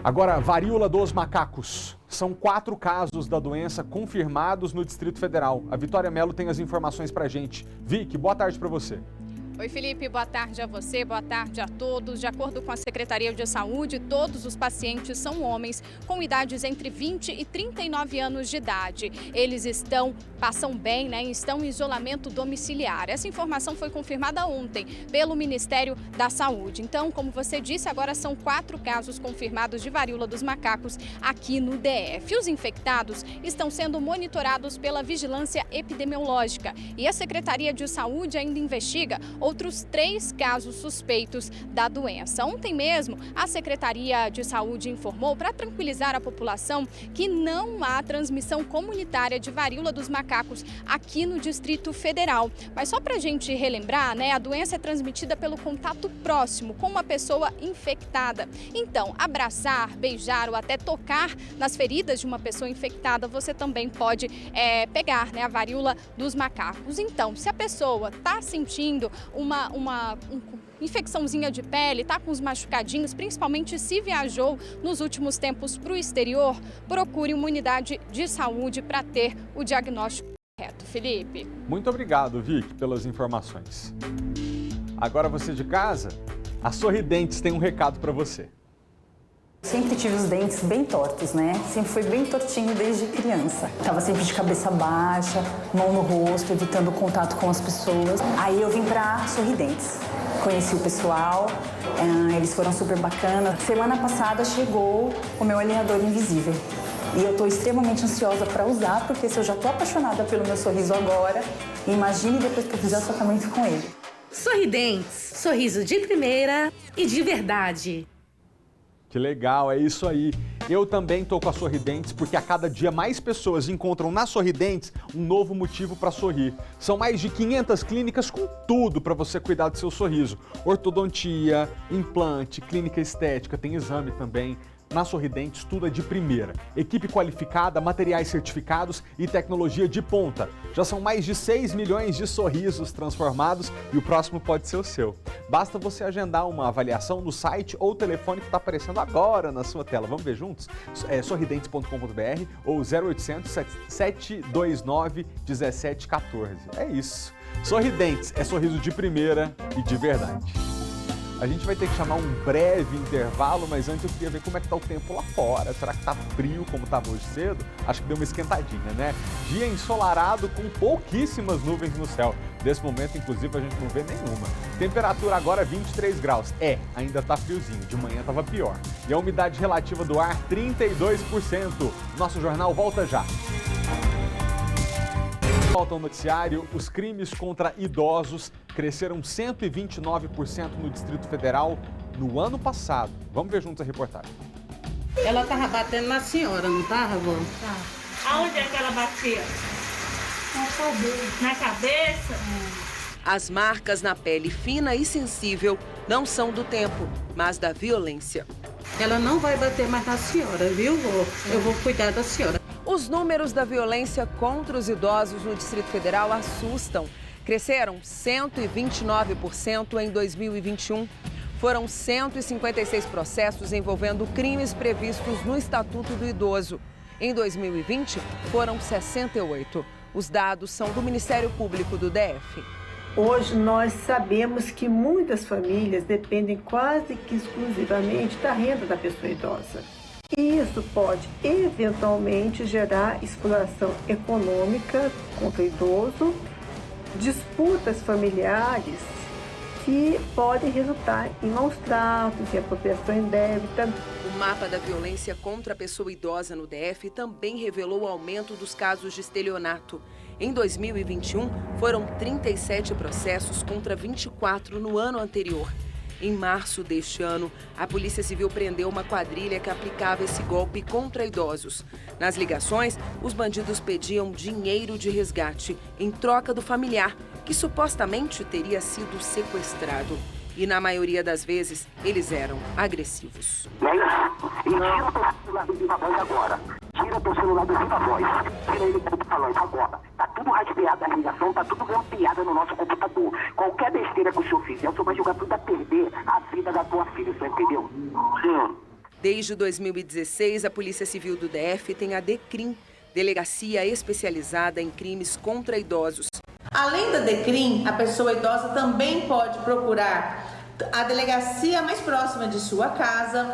Agora, varíola dos macacos. São 4 casos da doença confirmados no Distrito Federal. A Vitória Mello tem as informações pra gente. Vicky, boa tarde para você. Oi, Felipe, boa tarde a você, boa tarde a todos. De acordo com a Secretaria de Saúde, todos os pacientes são homens com idades entre 20 e 39 anos de idade. Eles passam bem, né? Estão em isolamento domiciliar. Essa informação foi confirmada ontem pelo Ministério da Saúde. Então, como você disse, agora são 4 casos confirmados de varíola dos macacos aqui no DF. Os infectados estão sendo monitorados pela Vigilância Epidemiológica e a Secretaria de Saúde ainda investiga outros 3 casos suspeitos da doença. Ontem mesmo, a Secretaria de Saúde informou, para tranquilizar a população, que não há transmissão comunitária de varíola dos macacos aqui no Distrito Federal. Mas só para a gente relembrar, né, a doença é transmitida pelo contato próximo com uma pessoa infectada. Então, abraçar, beijar ou até tocar nas feridas de uma pessoa infectada, você também pode pegar, né, a varíola dos macacos. Então, se a pessoa está sentindo uma infecçãozinha de pele, está com os machucadinhos, principalmente se viajou nos últimos tempos para o exterior, procure uma unidade de saúde para ter o diagnóstico correto. Felipe. Muito obrigado, Vicky, pelas informações. Agora você de casa, a Sorridentes tem um recado para você. Sempre tive os dentes bem tortos, né? Sempre fui bem tortinho desde criança. Tava sempre de cabeça baixa, mão no rosto, evitando contato com as pessoas. Aí eu vim pra Sorridentes. Conheci o pessoal, eles foram super bacanas. Semana passada chegou o meu alinhador invisível. E eu estou extremamente ansiosa para usar, porque se eu já estou apaixonada pelo meu sorriso agora, imagine depois que eu fizer o tratamento com ele. Sorridentes, sorriso de primeira e de verdade. Que legal, é isso aí. Eu também tô com a Sorridentes porque a cada dia mais pessoas encontram na Sorridentes um novo motivo para sorrir. São mais de 500 clínicas com tudo para você cuidar do seu sorriso. Ortodontia, implante, clínica estética, tem exame também. Na Sorridentes, tudo é de primeira. Equipe qualificada, materiais certificados e tecnologia de ponta. Já são mais de 6 milhões de sorrisos transformados e o próximo pode ser o seu. Basta você agendar uma avaliação no site ou telefone que está aparecendo agora na sua tela. Vamos ver juntos? É sorridentes.com.br ou 0800 729 1714. É isso. Sorridentes é sorriso de primeira e de verdade. A gente vai ter que chamar um breve intervalo, mas antes eu queria ver como é que tá o tempo lá fora. Será que tá frio como estava hoje cedo? Acho que deu uma esquentadinha, né? Dia ensolarado com pouquíssimas nuvens no céu. Desse momento, inclusive, a gente não vê nenhuma. Temperatura agora 23 graus. Ainda tá friozinho. De manhã tava pior. E a umidade relativa do ar 32%. Nosso jornal volta já. Volta ao noticiário, os crimes contra idosos cresceram 129% no Distrito Federal no ano passado. Vamos ver juntos a reportagem. Ela tava batendo na senhora, não tava, vó? Tá. Aonde é que ela batia? Na cabeça. Na cabeça? As marcas na pele fina e sensível não são do tempo, mas da violência. Ela não vai bater mais na senhora, viu, vó? Eu vou cuidar da senhora. Os números da violência contra os idosos no Distrito Federal assustam. Cresceram 129% em 2021. Foram 156 processos envolvendo crimes previstos no Estatuto do Idoso. Em 2020, foram 68. Os dados são do Ministério Público do DF. Hoje nós sabemos que muitas famílias dependem quase que exclusivamente da renda da pessoa idosa. E isso pode eventualmente gerar exploração econômica contra o idoso, disputas familiares que podem resultar em maus tratos e apropriação indébita. O mapa da violência contra a pessoa idosa no DF também revelou o aumento dos casos de estelionato. Em 2021, foram 37 processos contra 24 no ano anterior. Em março deste ano, a Polícia Civil prendeu uma quadrilha que aplicava esse golpe contra idosos. Nas ligações, os bandidos pediam dinheiro de resgate em troca do familiar, que supostamente teria sido sequestrado. E na maioria das vezes, eles eram agressivos. Tira teu celular do Viva Voz. Tira ele do falante agora. Tá tudo rastreado a ligação, tá tudo grampeado no nosso computador. Qualquer besteira que o senhor fizer, o senhor vai jogar tudo a perder a vida da tua filha, você entendeu? Sim. Desde 2016, a Polícia Civil do DF tem a DECRIM, Delegacia Especializada em Crimes contra Idosos. Além da DECRIM, a pessoa idosa também pode procurar a delegacia mais próxima de sua casa,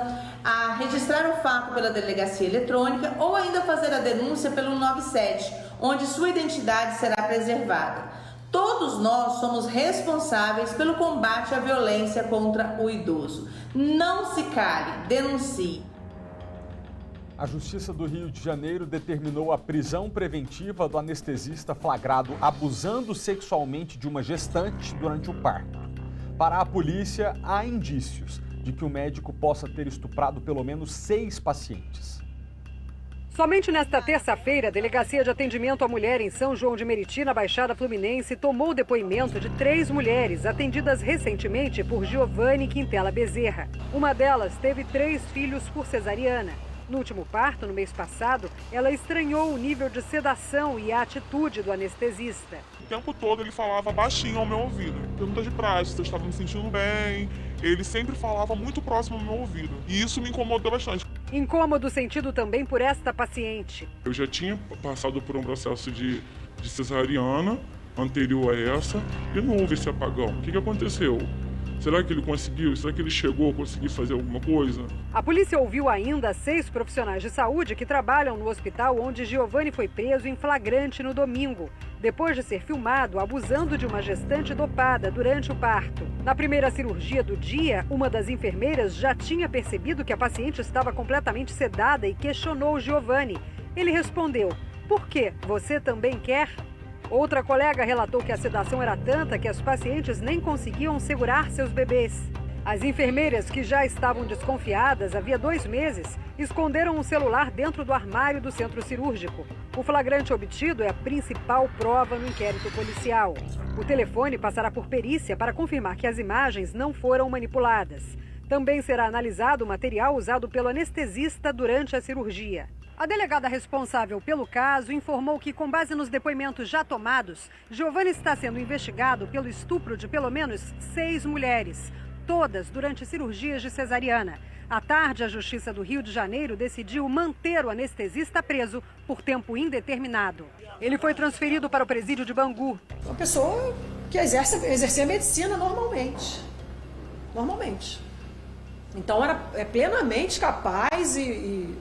a registrar o fato pela delegacia eletrônica ou ainda fazer a denúncia pelo 97, onde sua identidade será preservada. Todos nós somos responsáveis pelo combate à violência contra o idoso. Não se cale, denuncie. A Justiça do Rio de Janeiro determinou a prisão preventiva do anestesista flagrado abusando sexualmente de uma gestante durante o parto. Para a polícia, há indícios de que o médico possa ter estuprado pelo menos 6 pacientes. Somente nesta terça-feira, a Delegacia de Atendimento à Mulher em São João de Meriti, na Baixada Fluminense, tomou o depoimento de 3 mulheres atendidas recentemente por Giovanni Quintela Bezerra. Uma delas teve 3 filhos por cesariana. No último parto, no mês passado, ela estranhou o nível de sedação e a atitude do anestesista. O tempo todo ele falava baixinho ao meu ouvido. Pergunta de praxe, se eu estava me sentindo bem. Ele sempre falava muito próximo ao meu ouvido. E isso me incomodou bastante. Incômodo sentido também por esta paciente. Eu já tinha passado por um processo de cesariana anterior a essa e não houve esse apagão. O que aconteceu? Será que ele conseguiu? Será que ele chegou a conseguir fazer alguma coisa? A polícia ouviu ainda 6 profissionais de saúde que trabalham no hospital onde Giovanni foi preso em flagrante no domingo, depois de ser filmado abusando de uma gestante dopada durante o parto. Na primeira cirurgia do dia, uma das enfermeiras já tinha percebido que a paciente estava completamente sedada e questionou Giovanni. Ele respondeu: "Por quê? Você também quer?" Outra colega relatou que a sedação era tanta que as pacientes nem conseguiam segurar seus bebês. As enfermeiras, que já estavam desconfiadas havia 2 meses, esconderam um celular dentro do armário do centro cirúrgico. O flagrante obtido é a principal prova no inquérito policial. O telefone passará por perícia para confirmar que as imagens não foram manipuladas. Também será analisado o material usado pelo anestesista durante a cirurgia. A delegada responsável pelo caso informou que, com base nos depoimentos já tomados, Giovanni está sendo investigado pelo estupro de pelo menos 6 mulheres, todas durante cirurgias de cesariana. À tarde, a Justiça do Rio de Janeiro decidiu manter o anestesista preso por tempo indeterminado. Ele foi transferido para o presídio de Bangu. Uma pessoa que exercia a medicina normalmente. Então, era plenamente capaz e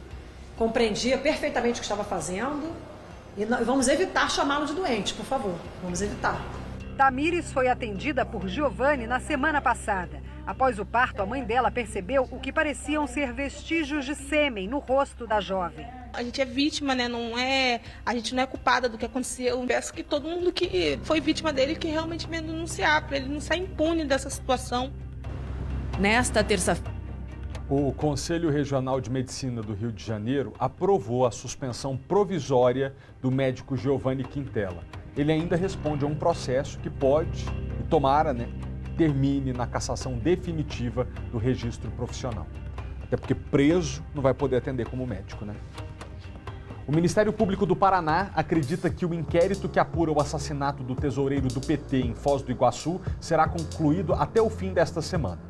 compreendia perfeitamente o que estava fazendo. E vamos evitar chamá-lo de doente, por favor. Vamos evitar. Tamires foi atendida por Giovanni na semana passada. Após o parto, a mãe dela percebeu o que pareciam ser vestígios de sêmen no rosto da jovem. A gente é vítima, né? A gente não é culpada do que aconteceu. Eu peço que todo mundo que foi vítima dele que realmente venha denunciar, para ele não sair impune dessa situação. Nesta terça-feira, o Conselho Regional de Medicina do Rio de Janeiro aprovou a suspensão provisória do médico Giovanni Quintela. Ele ainda responde a um processo que pode, e tomara, termine na cassação definitiva do registro profissional. Até porque preso não vai poder atender como médico, O Ministério Público do Paraná acredita que o inquérito que apura o assassinato do tesoureiro do PT em Foz do Iguaçu será concluído até o fim desta semana.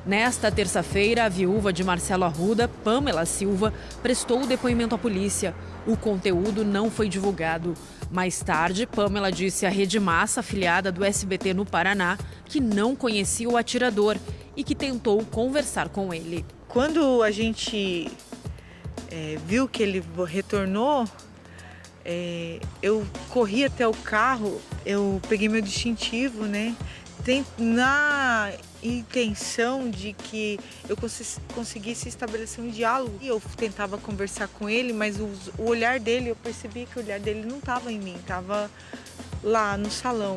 Nesta terça-feira, a viúva de Marcelo Arruda, Pamela Silva, prestou o depoimento à polícia. O conteúdo não foi divulgado. Mais tarde, Pamela disse à Rede Massa, afiliada do SBT no Paraná, que não conhecia o atirador e que tentou conversar com ele. Quando a gente viu que ele retornou, eu corri até o carro, eu peguei meu distintivo, na intenção de que eu conseguisse estabelecer um diálogo. Eu tentava conversar com ele, mas o olhar dele, eu percebi que o olhar dele não estava em mim, estava lá no salão,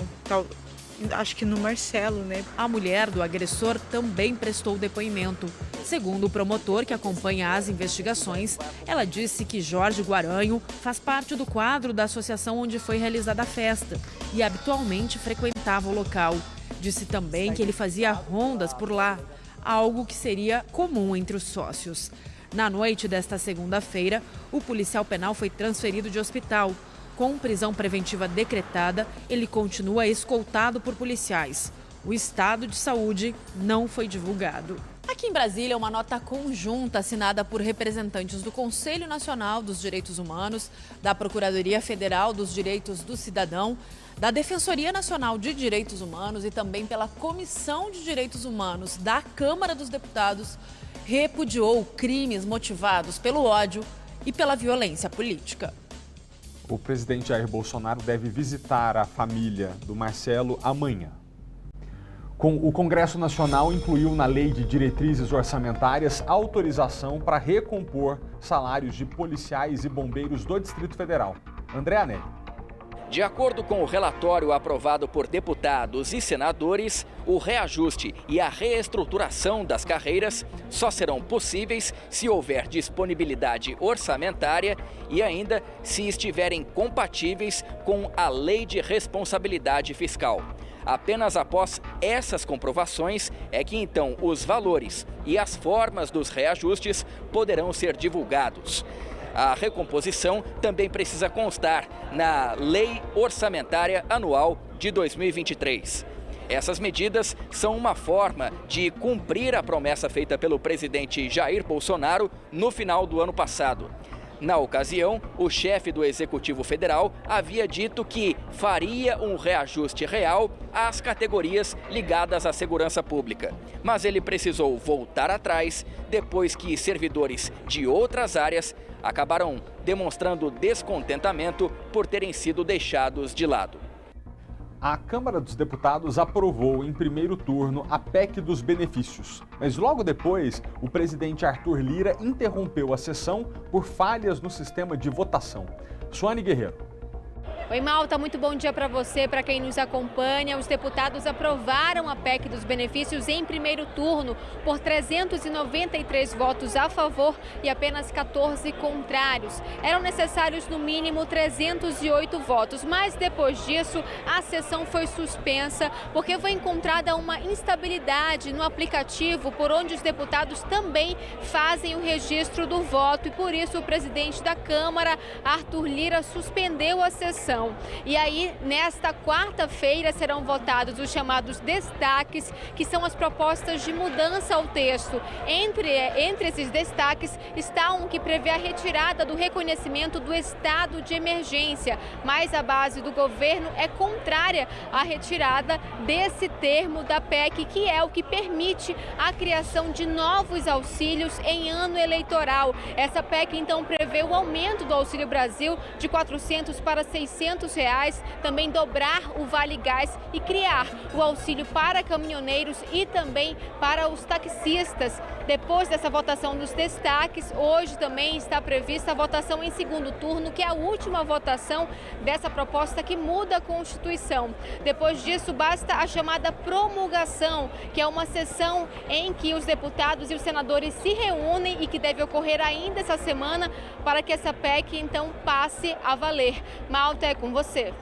acho que no Marcelo, A mulher do agressor também prestou depoimento. Segundo o promotor que acompanha as investigações, ela disse que Jorge Guaranho faz parte do quadro da associação onde foi realizada a festa e habitualmente frequentava o local. Disse também que ele fazia rondas por lá, algo que seria comum entre os sócios. Na noite desta segunda-feira, o policial penal foi transferido de hospital. Com prisão preventiva decretada, ele continua escoltado por policiais. O estado de saúde não foi divulgado. Aqui em Brasília, uma nota conjunta assinada por representantes do Conselho Nacional dos Direitos Humanos, da Procuradoria Federal dos Direitos do Cidadão, da Defensoria Nacional de Direitos Humanos e também pela Comissão de Direitos Humanos da Câmara dos Deputados, repudiou crimes motivados pelo ódio e pela violência política. O presidente Jair Bolsonaro deve visitar a família do Marcelo amanhã. O Congresso Nacional incluiu na Lei de Diretrizes Orçamentárias autorização para recompor salários de policiais e bombeiros do Distrito Federal. André Anelli. De acordo com o relatório aprovado por deputados e senadores, o reajuste e a reestruturação das carreiras só serão possíveis se houver disponibilidade orçamentária e ainda se estiverem compatíveis com a Lei de Responsabilidade Fiscal. Apenas após essas comprovações é que então os valores e as formas dos reajustes poderão ser divulgados. A recomposição também precisa constar na Lei Orçamentária Anual de 2023. Essas medidas são uma forma de cumprir a promessa feita pelo presidente Jair Bolsonaro no final do ano passado. Na ocasião, o chefe do Executivo Federal havia dito que faria um reajuste real às categorias ligadas à segurança pública. Mas ele precisou voltar atrás depois que servidores de outras áreas acabaram demonstrando descontentamento por terem sido deixados de lado. A Câmara dos Deputados aprovou em primeiro turno a PEC dos benefícios, mas logo depois o presidente Arthur Lira interrompeu a sessão por falhas no sistema de votação. Suane Guerreiro. Oi, Malta, muito bom dia para você, para quem nos acompanha. Os deputados aprovaram a PEC dos benefícios em primeiro turno por 393 votos a favor e apenas 14 contrários. Eram necessários no mínimo 308 votos, mas depois disso a sessão foi suspensa porque foi encontrada uma instabilidade no aplicativo por onde os deputados também fazem o registro do voto e por isso o presidente da Câmara, Arthur Lira, suspendeu a sessão. E aí, nesta quarta-feira, serão votados os chamados destaques, que são as propostas de mudança ao texto. Entre esses destaques está um que prevê a retirada do reconhecimento do estado de emergência, mas a base do governo é contrária à retirada desse termo da PEC, que é o que permite a criação de novos auxílios em ano eleitoral. Essa PEC, então, prevê o aumento do Auxílio Brasil de 400 para 600 reais, também dobrar o Vale Gás e criar o auxílio para caminhoneiros e também para os taxistas. Depois dessa votação dos destaques, hoje também está prevista a votação em segundo turno, que é a última votação dessa proposta que muda a Constituição. Depois disso, basta a chamada promulgação, que é uma sessão em que os deputados e os senadores se reúnem e que deve ocorrer ainda essa semana para que essa PEC, então, passe a valer. Malta, é com você.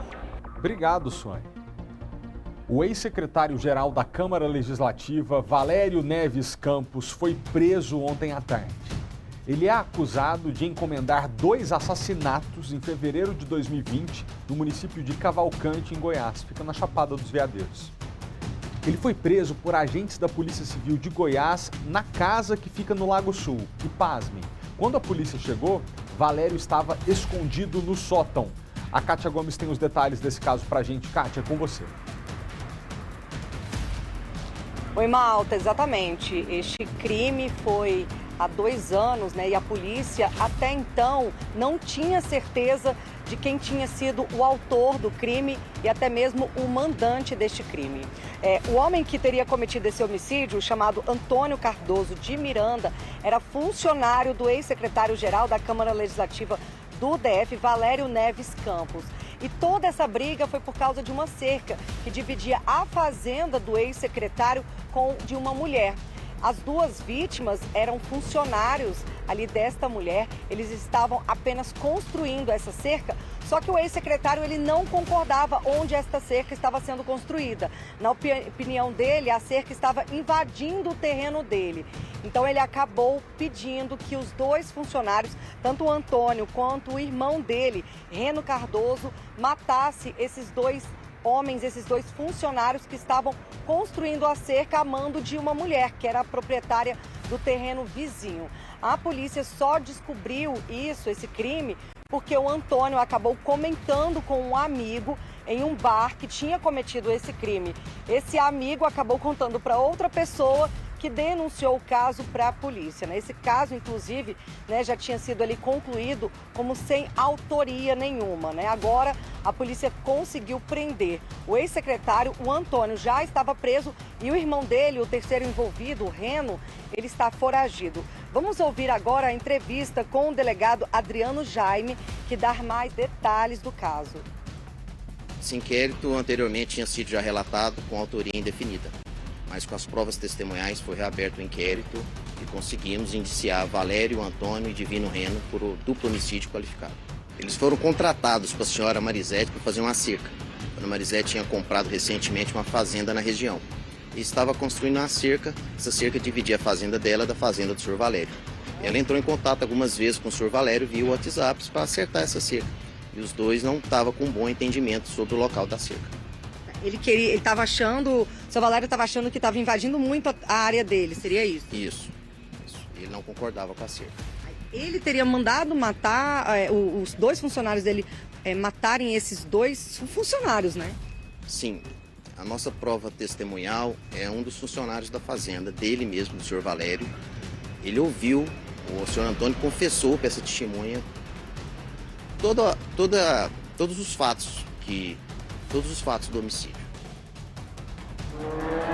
Obrigado, Suane. O ex-secretário-geral da Câmara Legislativa, Valério Neves Campos, foi preso ontem à tarde. Ele é acusado de encomendar 2 assassinatos em fevereiro de 2020 no município de Cavalcante, em Goiás, fica na Chapada dos Veadeiros. Ele foi preso por agentes da Polícia Civil de Goiás na casa que fica no Lago Sul. E pasmem, quando a polícia chegou, Valério estava escondido no sótão. A Kátia Gomes tem os detalhes desse caso pra gente. Kátia, é com você. Oi, Malta, exatamente. Este crime foi há 2 anos, né? E a polícia até então não tinha certeza de quem tinha sido o autor do crime e até mesmo o mandante deste crime. O homem que teria cometido esse homicídio, chamado Antônio Cardoso de Miranda, era funcionário do ex-secretário-geral da Câmara Legislativa do DF, Valério Neves Campos. E toda essa briga foi por causa de uma cerca que dividia a fazenda do ex-secretário com de uma mulher. As 2 vítimas eram funcionários ali desta mulher, eles estavam apenas construindo essa cerca, só que o ex-secretário ele não concordava onde esta cerca estava sendo construída. Na opinião dele, a cerca estava invadindo o terreno dele. Então ele acabou pedindo que os 2 funcionários, tanto o Antônio quanto o irmão dele, Reno Cardoso, matasse esses 2 homens, esses 2 funcionários que estavam construindo a cerca a mando de uma mulher, que era a proprietária do terreno vizinho. A polícia só descobriu esse crime, porque o Antônio acabou comentando com um amigo em um bar que tinha cometido esse crime. Esse amigo acabou contando para outra pessoa que denunciou o caso para a polícia. Esse caso, inclusive, já tinha sido ali concluído como sem autoria nenhuma. Agora, a polícia conseguiu prender o ex-secretário, o Antônio, já estava preso e o irmão dele, o terceiro envolvido, o Reno, ele está foragido. Vamos ouvir agora a entrevista com o delegado Adriano Jaime, que dá mais detalhes do caso. Esse inquérito anteriormente tinha sido já relatado com autoria indefinida, mas com as provas testemunhais foi reaberto o inquérito e conseguimos indiciar Valério, Antônio e Divino Reno por duplo homicídio qualificado. Eles foram contratados pela senhora Marisete para fazer uma cerca. A dona Marisete tinha comprado recentemente uma fazenda na região e estava construindo uma cerca. Essa cerca dividia a fazenda dela da fazenda do senhor Valério. Ela entrou em contato algumas vezes com o senhor Valério via WhatsApp para acertar essa cerca. E os 2 não estavam com um bom entendimento sobre o local da cerca. Ele estava achando, o seu Valério estava achando que estava invadindo muito a área dele, seria isso? Isso. Ele não concordava com a cerca. Ele teria mandado matar os 2 funcionários dele, matarem esses 2 funcionários, né? Sim. A nossa prova testemunhal é um dos funcionários da fazenda, dele mesmo, do senhor Valério. Ele ouviu, o senhor Antônio confessou para essa testemunha todos os fatos do homicídio.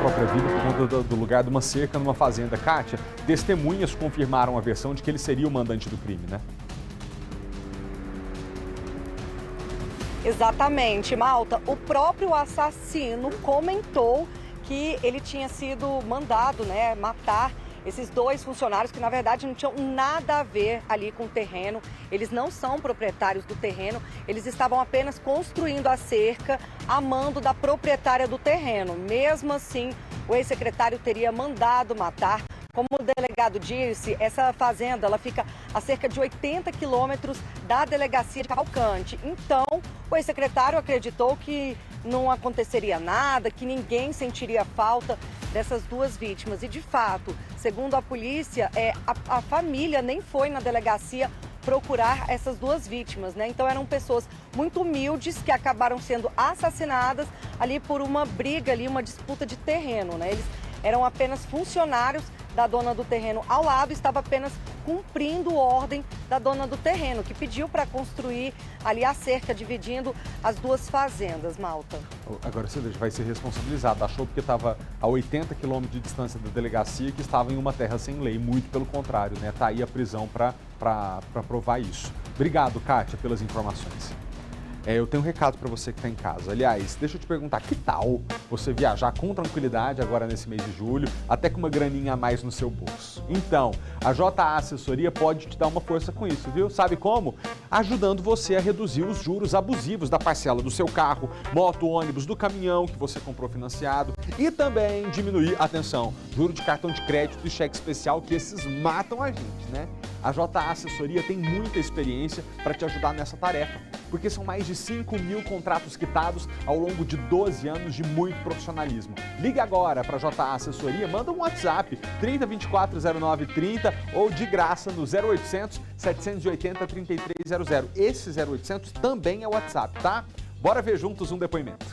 Própria vida por conta do lugar de uma cerca numa fazenda. Kátia, testemunhas confirmaram a versão de que ele seria o mandante do crime, né? Exatamente, Malta. O próprio assassino comentou que ele tinha sido mandado, né, matar esses 2 funcionários que, na verdade, não tinham nada a ver ali com o terreno. Eles não são proprietários do terreno, eles estavam apenas construindo a cerca a mando da proprietária do terreno. Mesmo assim, o ex-secretário teria mandado matar. Como o delegado disse, essa fazenda ela fica a cerca de 80 quilômetros da delegacia de Cavalcante. Então, o ex-secretário acreditou que não aconteceria nada, que ninguém sentiria falta dessas 2 vítimas. E, de fato, segundo a polícia, a família nem foi na delegacia procurar essas 2 vítimas, né? Então, eram pessoas muito humildes que acabaram sendo assassinadas ali por uma briga, ali, uma disputa de terreno, né? Eles eram apenas funcionários da dona do terreno ao lado, estava apenas cumprindo ordem da dona do terreno, que pediu para construir ali a cerca, dividindo as 2 fazendas, Malta. Agora você vai ser responsabilizado. Achou porque estava a 80 quilômetros de distância da delegacia que estava em uma terra sem lei. Muito pelo contrário, né? Tá aí a prisão para provar isso. Obrigado, Kátia, pelas informações. Eu tenho um recado para você que está em casa. Aliás, deixa eu te perguntar, que tal você viajar com tranquilidade agora nesse mês de julho, até com uma graninha a mais no seu bolso? Então, a JA Assessoria pode te dar uma força com isso, viu? Sabe como? Ajudando você a reduzir os juros abusivos da parcela do seu carro, moto, ônibus, do caminhão que você comprou financiado e também diminuir, atenção, juro de cartão de crédito e cheque especial, que esses matam a gente, né? A JA Assessoria tem muita experiência para te ajudar nessa tarefa, porque são mais de 5.000 contratos quitados ao longo de 12 anos de muito profissionalismo. Ligue agora para a JA Assessoria, manda um WhatsApp 30240930 ou de graça no 0800 780 3300. Esse 0800 também é o WhatsApp, tá? Bora ver juntos um depoimento.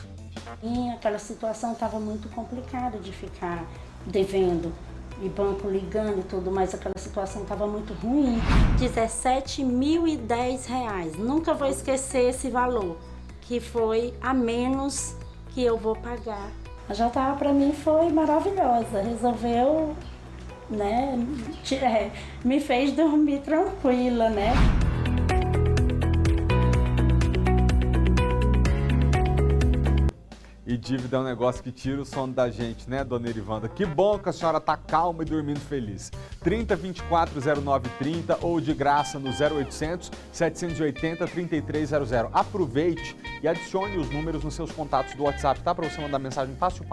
E aquela situação estava muito complicada de ficar devendo. E banco ligando e tudo mais, aquela situação estava muito ruim. R$17.010. Nunca vou esquecer esse valor, que foi a menos que eu vou pagar. A JA para mim foi maravilhosa, resolveu, né, me fez dormir tranquila, né? E dívida é um negócio que tira o sono da gente, né, dona Erivanda? Que bom que a senhora tá calma e dormindo feliz. 30240930 ou de graça no 0800 780 3300. Aproveite e adicione os números nos seus contatos do WhatsApp, tá? Para você mandar mensagem fácil.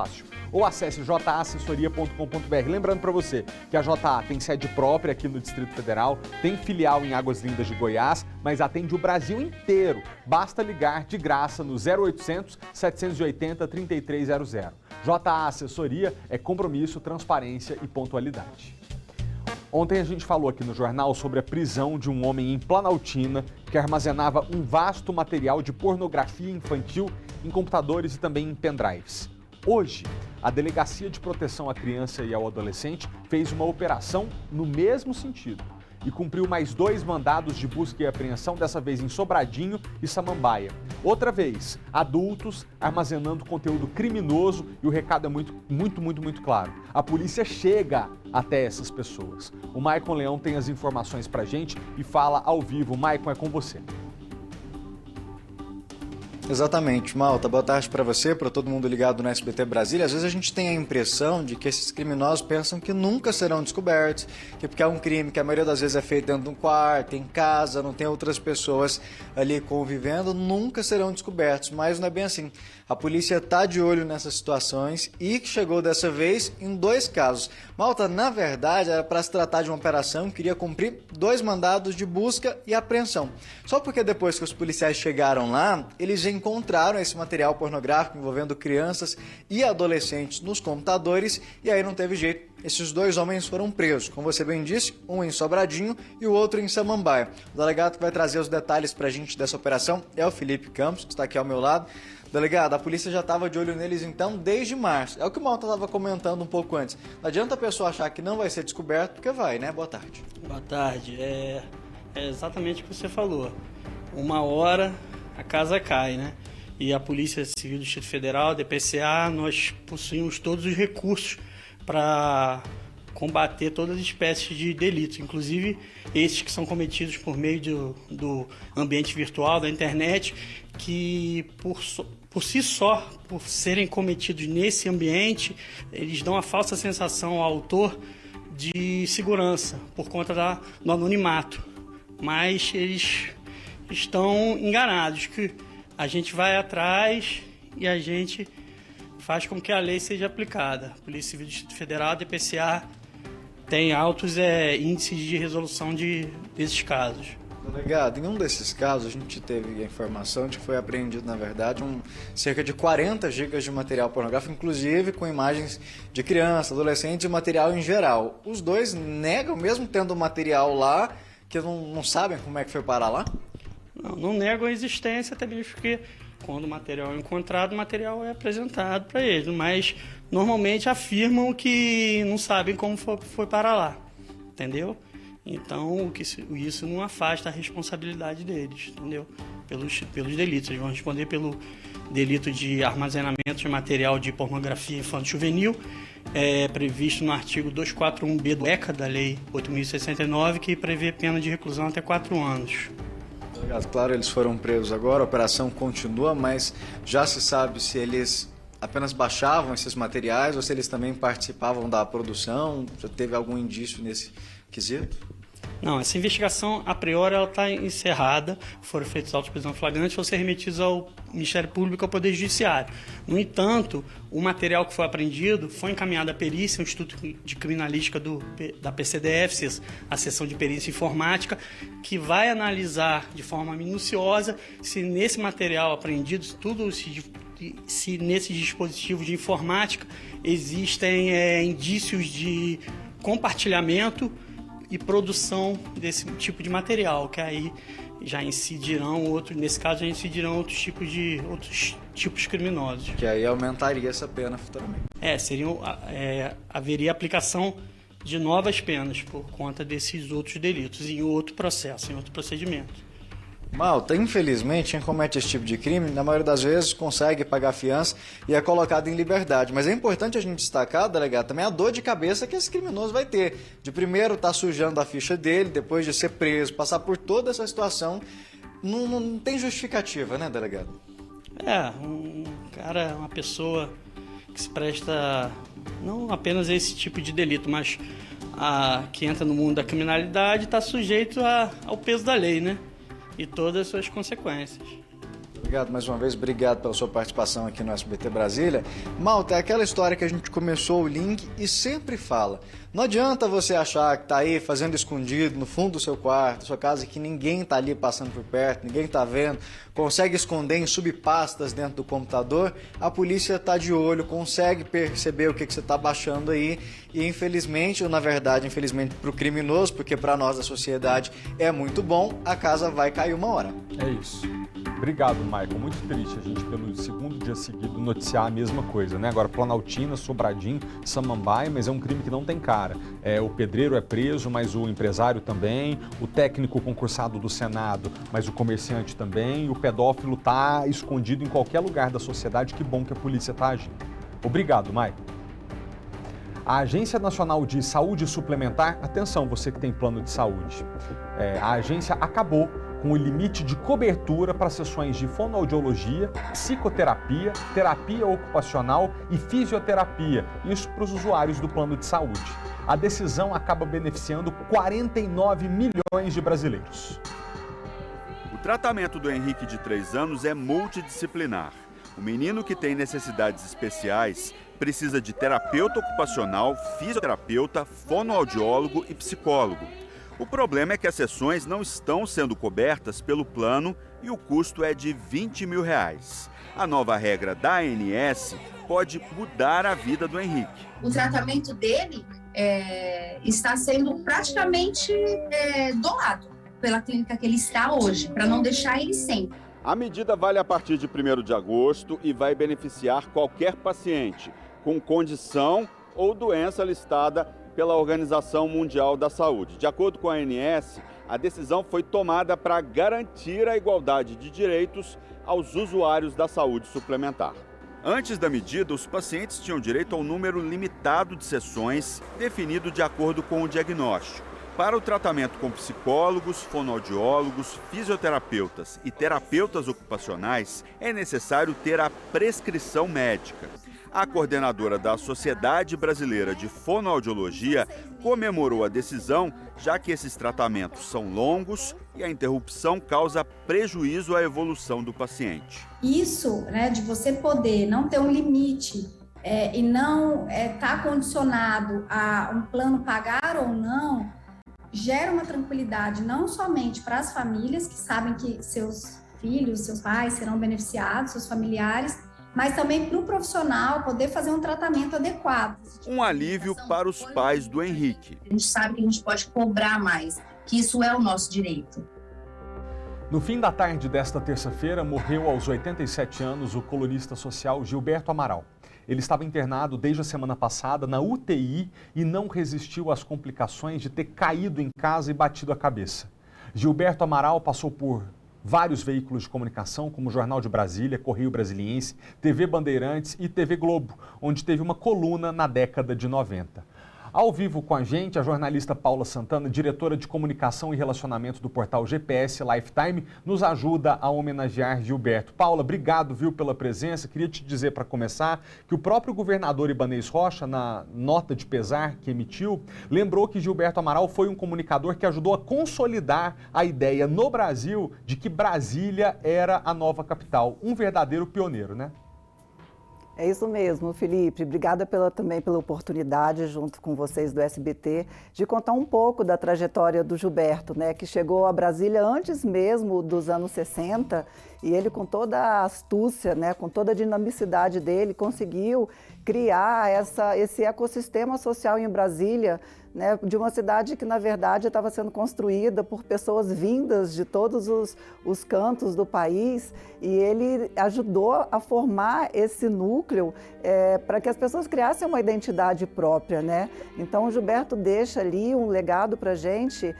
Ou acesse jaassessoria.com.br. Lembrando para você que a JA tem sede própria aqui no Distrito Federal, tem filial em Águas Lindas de Goiás, mas atende o Brasil inteiro. Basta ligar de graça no 0800 780 3300. JA Assessoria é compromisso, transparência e pontualidade. Ontem a gente falou aqui no jornal sobre a prisão de um homem em Planaltina que armazenava um vasto material de pornografia infantil em computadores e também em pendrives. Hoje, a Delegacia de Proteção à Criança e ao Adolescente fez uma operação no mesmo sentido e cumpriu mais 2 mandados de busca e apreensão, dessa vez em Sobradinho e Samambaia. Outra vez, adultos armazenando conteúdo criminoso, e o recado é muito claro. A polícia chega até essas pessoas. O Maicon Leão tem as informações pra gente e fala ao vivo. Maicon, é com você. Exatamente, Malta. Boa tarde para você, para todo mundo ligado no SBT Brasília. Às vezes a gente tem a impressão de que esses criminosos pensam que nunca serão descobertos, que porque é um crime que a maioria das vezes é feito dentro de um quarto, em casa, não tem outras pessoas ali convivendo, nunca serão descobertos. Mas não é bem assim. A polícia está de olho nessas situações e chegou dessa vez em 2 casos. Malta, na verdade, era para se tratar de uma operação que iria cumprir 2 mandados de busca e apreensão. Só porque depois que os policiais chegaram lá, eles já encontraram esse material pornográfico envolvendo crianças e adolescentes nos computadores e aí não teve jeito. Esses 2 homens foram presos, como você bem disse, um em Sobradinho e o outro em Samambaia. O delegado que vai trazer os detalhes pra gente dessa operação é o Felipe Campos, que está aqui ao meu lado. Delegado, a polícia já estava de olho neles então desde março. É o que o Malta estava comentando um pouco antes. Não adianta a pessoa achar que não vai ser descoberto, porque vai, né? Boa tarde. Boa tarde. É exatamente o que você falou. Uma hora a casa cai, né? E a Polícia Civil do Distrito Federal, a DPCA, nós possuímos todos os recursos para combater todas as espécies de delitos, inclusive esses que são cometidos por meio do ambiente virtual, da internet, que por si só, por serem cometidos nesse ambiente, eles dão a falsa sensação ao autor de segurança, por conta do anonimato. Mas eles estão enganados, que a gente vai atrás e a gente faz com que a lei seja aplicada. A Polícia Civil do Distrito Federal, a DPCA, tem altos índices de resolução desses casos. Delegado, em um desses casos a gente teve a informação de que foi apreendido, na verdade, cerca de 40 gigas de material pornográfico, inclusive com imagens de crianças, adolescentes e material em geral. Os 2 negam, mesmo tendo material lá, que não sabem como é que foi parar lá? Não negam a existência, até mesmo porque quando o material é encontrado, o material é apresentado para eles, mas normalmente afirmam que não sabem como foi parar lá, entendeu? Então, isso não afasta a responsabilidade deles, entendeu? Pelos delitos. Eles vão responder pelo delito de armazenamento de material de pornografia infanto-juvenil, previsto no artigo 241B do ECA, da Lei 8.069, que prevê pena de reclusão até 4 anos. Claro, eles foram presos agora, a operação continua, mas já se sabe se eles apenas baixavam esses materiais ou se eles também participavam da produção? Já teve algum indício nesse quesito? Não, essa investigação, a priori, ela está encerrada. Foram feitos autos de prisão flagrante, vão ser remetidos ao Ministério Público, ao Poder Judiciário. No entanto, o material que foi apreendido foi encaminhado à perícia, o Instituto de Criminalística da PCDF, a seção de perícia informática, que vai analisar de forma minuciosa se nesse material apreendido, se nesses dispositivos de informática existem indícios de compartilhamento e produção desse tipo de material, que aí já incidirão nesse caso já incidirão outros tipos criminosos. Que aí aumentaria essa pena futuramente. Haveria aplicação de novas penas por conta desses outros delitos em outro processo, em outro procedimento. Malta, infelizmente, quem comete esse tipo de crime, na maioria das vezes, consegue pagar fiança e é colocado em liberdade. Mas é importante a gente destacar, delegado, também a dor de cabeça que esse criminoso vai ter. De primeiro estar sujando a ficha dele, depois de ser preso, passar por toda essa situação. Não tem justificativa, né, delegado? Uma pessoa que se presta não apenas a esse tipo de delito, mas que entra no mundo da criminalidade está sujeito ao peso da lei, né? E todas as suas consequências. Obrigado mais uma vez, obrigado pela sua participação aqui no SBT Brasília. Malta, é aquela história que a gente começou o link e sempre fala. Não adianta você achar que tá aí fazendo escondido no fundo do seu quarto, sua casa, que ninguém tá ali passando por perto, ninguém tá vendo, consegue esconder em subpastas dentro do computador, a polícia tá de olho, consegue perceber o que você tá baixando aí e infelizmente, ou na verdade, infelizmente pro criminoso, porque para nós da sociedade é muito bom, a casa vai cair uma hora. É isso. Obrigado, Michael. Muito triste a gente, pelo segundo dia seguido, noticiar a mesma coisa, né? Agora, Planaltina, Sobradinho, Samambaia, mas é um crime que não tem cara. O pedreiro é preso, mas o empresário também, o técnico concursado do Senado, mas o comerciante também, o pedófilo está escondido em qualquer lugar da sociedade. Que bom que a polícia está agindo. Obrigado, Michael. A Agência Nacional de Saúde Suplementar, atenção, você que tem plano de saúde, a agência acabou com o limite de cobertura para sessões de fonoaudiologia, psicoterapia, terapia ocupacional e fisioterapia, isso para os usuários do plano de saúde. A decisão acaba beneficiando 49 milhões de brasileiros. O tratamento do Henrique, de 3 anos, é multidisciplinar. O menino que tem necessidades especiais precisa de terapeuta ocupacional, fisioterapeuta, fonoaudiólogo e psicólogo. O problema é que as sessões não estão sendo cobertas pelo plano e o custo é de R$20 mil. A nova regra da ANS pode mudar a vida do Henrique. O tratamento dele está sendo praticamente doado pela clínica que ele está hoje, para não deixar ele sem. A medida vale a partir de 1º de agosto e vai beneficiar qualquer paciente com condição ou doença listada pela Organização Mundial da Saúde. De acordo com a ANS, a decisão foi tomada para garantir a igualdade de direitos aos usuários da saúde suplementar. Antes da medida, os pacientes tinham direito ao número limitado de sessões definido de acordo com o diagnóstico. Para o tratamento com psicólogos, fonoaudiólogos, fisioterapeutas e terapeutas ocupacionais, é necessário ter a prescrição médica. A coordenadora da Sociedade Brasileira de Fonoaudiologia comemorou a decisão, já que esses tratamentos são longos e a interrupção causa prejuízo à evolução do paciente. Isso, de você poder não ter um limite e não estar condicionado a um plano pagar ou não, gera uma tranquilidade não somente para as famílias que sabem que seus filhos, seus pais serão beneficiados, seus familiares, mas também para o profissional poder fazer um tratamento adequado. Um alívio para os pais do Henrique. A gente sabe que a gente pode cobrar mais, que isso é o nosso direito. No fim da tarde desta terça-feira, morreu aos 87 anos o colunista social Gilberto Amaral. Ele estava internado desde a semana passada na UTI e não resistiu às complicações de ter caído em casa e batido a cabeça. Gilberto Amaral passou por vários veículos de comunicação, como o Jornal de Brasília, Correio Brasiliense, TV Bandeirantes e TV Globo, onde teve uma coluna na década de 90. Ao vivo com a gente, a jornalista Paula Santana, diretora de comunicação e relacionamento do portal GPS Lifetime, nos ajuda a homenagear Gilberto. Paula, obrigado, pela presença. Queria te dizer, para começar, que o próprio governador Ibanez Rocha, na nota de pesar que emitiu, lembrou que Gilberto Amaral foi um comunicador que ajudou a consolidar a ideia no Brasil de que Brasília era a nova capital. Um verdadeiro pioneiro, né? É isso mesmo, Felipe. Obrigada também pela oportunidade, junto com vocês do SBT, de contar um pouco da trajetória do Gilberto, que chegou a Brasília antes mesmo dos anos 60, e ele, com toda a astúcia, com toda a dinamicidade dele, conseguiu criar esse ecossistema social em Brasília, de uma cidade que, na verdade, estava sendo construída por pessoas vindas de todos os cantos do país, e ele ajudou a formar esse núcleo para que as pessoas criassem uma identidade própria, Então, o Gilberto deixa ali um legado para a gente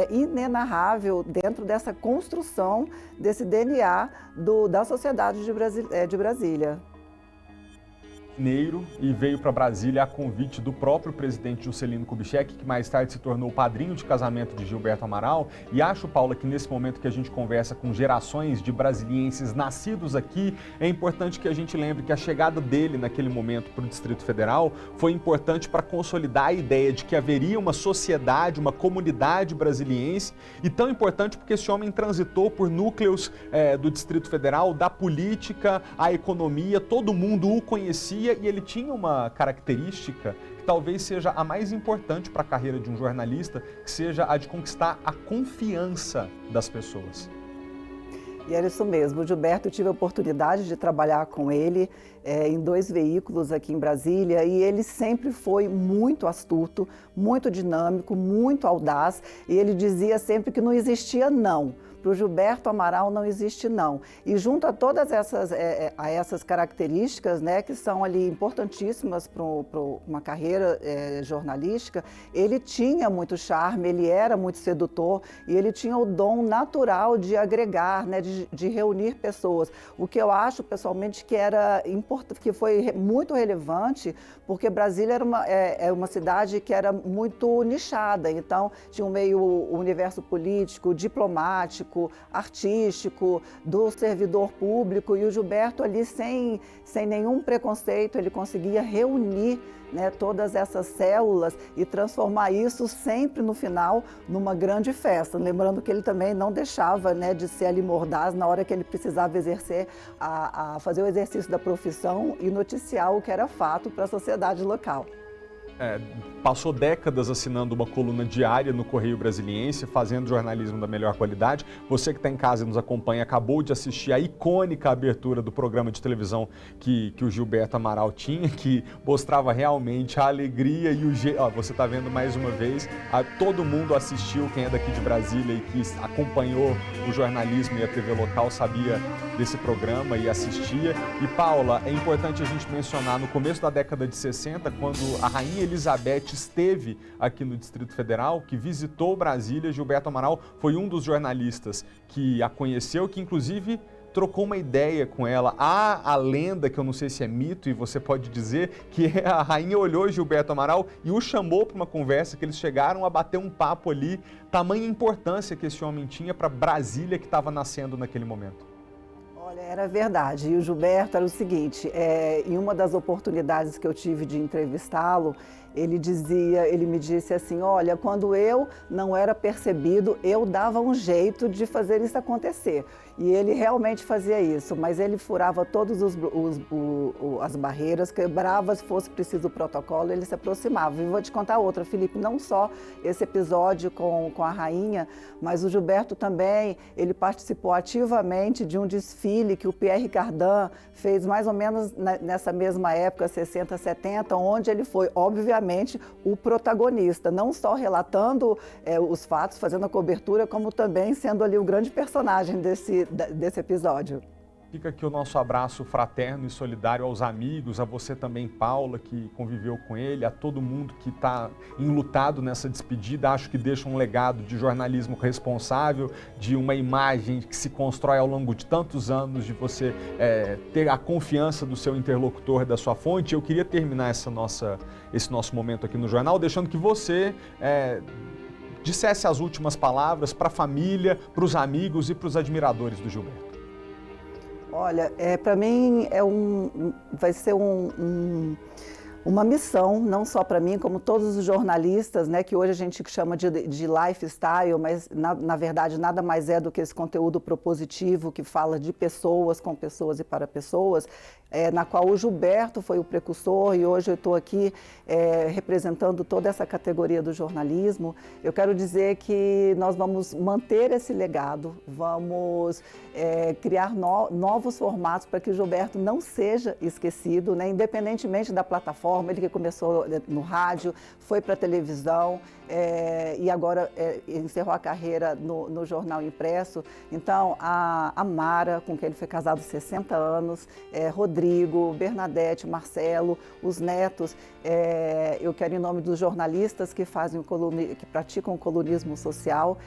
inenarrável dentro dessa construção desse DNA da sociedade de Brasília. E veio para Brasília a convite do próprio presidente Juscelino Kubitschek, que mais tarde se tornou padrinho de casamento de Gilberto Amaral. E acho, Paula, que nesse momento que a gente conversa com gerações de brasilienses nascidos aqui, é importante que a gente lembre que a chegada dele naquele momento para o Distrito Federal foi importante para consolidar a ideia de que haveria uma sociedade, uma comunidade brasiliense, e tão importante porque esse homem transitou por núcleos do Distrito Federal, da política, a economia, todo mundo o conhecia. E ele tinha uma característica que talvez seja a mais importante para a carreira de um jornalista, que seja a de conquistar a confiança das pessoas. E era isso mesmo. O Gilberto, eu tive a oportunidade de trabalhar com ele em 2 veículos aqui em Brasília, e ele sempre foi muito astuto, muito dinâmico, muito audaz, e ele dizia sempre que não existia não. Para o Gilberto Amaral não existe não. E junto a todas essas características, que são ali importantíssimas para uma carreira jornalística, ele tinha muito charme, ele era muito sedutor e ele tinha o dom natural de agregar, de reunir pessoas. O que eu acho pessoalmente que foi muito relevante, porque Brasília era uma cidade que era muito nichada, então tinha o universo político, diplomático, artístico, do servidor público, e o Gilberto ali sem nenhum preconceito, ele conseguia reunir todas essas células e transformar isso sempre no final numa grande festa. Lembrando que ele também não deixava de ser ali mordaz na hora que ele precisava exercer, fazer o exercício da profissão e noticiar o que era fato para a sociedade local. passou décadas assinando uma coluna diária no Correio Brasiliense, fazendo jornalismo da melhor qualidade. Você que está em casa e nos acompanha, acabou de assistir a icônica abertura do programa de televisão que o Gilberto Amaral tinha, que mostrava realmente a alegria e o jeito. Você está vendo mais uma vez, todo mundo assistiu, quem é daqui de Brasília e que acompanhou o jornalismo e a TV local sabia desse programa e assistia. E Paula, é importante a gente mencionar, no começo da década de 60, quando a Rainha Elizabeth esteve aqui no Distrito Federal, que visitou Brasília, Gilberto Amaral foi um dos jornalistas que a conheceu, que inclusive trocou uma ideia com ela. Há a lenda, que eu não sei se é mito, e você pode dizer, que a rainha olhou Gilberto Amaral e o chamou para uma conversa, que eles chegaram a bater um papo ali, tamanha importância que esse homem tinha para Brasília, que estava nascendo naquele momento. Olha, era verdade. E o Gilberto era o seguinte, em uma das oportunidades que eu tive de entrevistá-lo, ele me disse assim, olha, quando eu não era percebido, eu dava um jeito de fazer isso acontecer. E ele realmente fazia isso, mas ele furava todas as barreiras, quebrava, se fosse preciso o protocolo, ele se aproximava. E vou te contar outra, Felipe, não só esse episódio com a rainha, mas o Gilberto também, ele participou ativamente de um desfile que o Pierre Cardin fez mais ou menos nessa mesma época, 60, 70, onde ele foi, obviamente, o protagonista, não só relatando os fatos, fazendo a cobertura, como também sendo ali o grande personagem desse episódio. Fica aqui o nosso abraço fraterno e solidário aos amigos, a você também, Paula, que conviveu com ele, a todo mundo que está enlutado nessa despedida. Acho que deixa um legado de jornalismo responsável, de uma imagem que se constrói ao longo de tantos anos, de você ter a confiança do seu interlocutor, da sua fonte. Eu queria terminar esse nosso momento aqui no jornal, deixando que você dissesse as últimas palavras para a família, para os amigos e para os admiradores do Gilberto. Olha, para mim vai ser uma missão, não só para mim, como todos os jornalistas, né, que hoje a gente chama de lifestyle, mas na verdade nada mais é do que esse conteúdo propositivo que fala de pessoas, com pessoas e para pessoas, na qual o Gilberto foi o precursor e hoje eu estou aqui representando toda essa categoria do jornalismo. Eu quero dizer que nós vamos manter esse legado, vamos criar novos formatos para que o Gilberto não seja esquecido, né, independentemente da plataforma. Ele que começou no rádio, foi para a televisão e agora encerrou a carreira no jornal impresso. Então, a Mara, com quem ele foi casado há 60 anos, Rodrigo, Bernadette, Marcelo, os netos, eu quero, em nome dos jornalistas que praticam o colunismo social,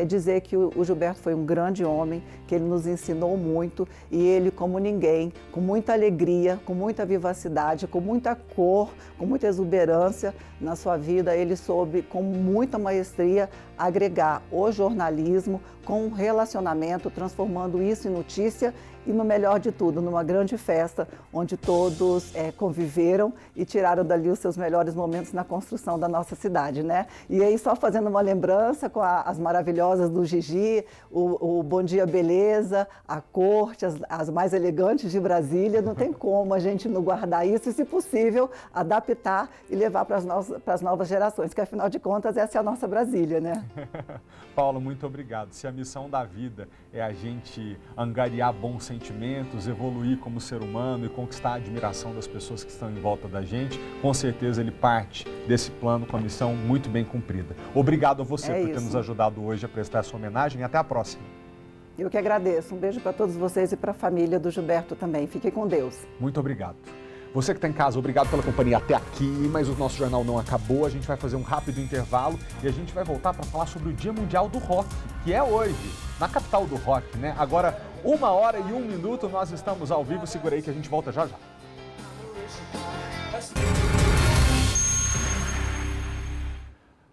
dizer que o Gilberto foi um grande homem, que ele nos ensinou muito e ele, como ninguém, com muita alegria, com muita vivacidade, com muita cor, com muita exuberância na sua vida, ele soube, com muita maestria, agregar o jornalismo com um relacionamento, transformando isso em notícia e, no melhor de tudo, numa grande festa onde todos conviveram e tiraram dali os seus melhores momentos na construção da nossa cidade, né? E aí, só fazendo uma lembrança com as maravilhosas do Gigi, o Bom Dia Beleza, a corte, as mais elegantes de Brasília, não tem como a gente não guardar isso e, se possível, adaptar e levar para as novas gerações, que afinal de contas essa é a nossa Brasília, né? Paulo, muito obrigado. Se a missão da vida é a gente angariar bons sentimentos, evoluir como ser humano e conquistar a admiração das pessoas que estão em volta da gente, com certeza ele parte desse plano com a missão muito bem cumprida. Obrigado a você por ter nos ajudado hoje a prestar essa homenagem e até a próxima. Eu que agradeço. Um beijo para todos vocês e para a família do Gilberto também. Fiquem com Deus. Muito obrigado. Você que está em casa, obrigado pela companhia até aqui, mas o nosso jornal não acabou, a gente vai fazer um rápido intervalo e a gente vai voltar para falar sobre o Dia Mundial do Rock, que é hoje, na capital do rock, né? Agora, 1h01, nós estamos ao vivo, segura aí que a gente volta já já.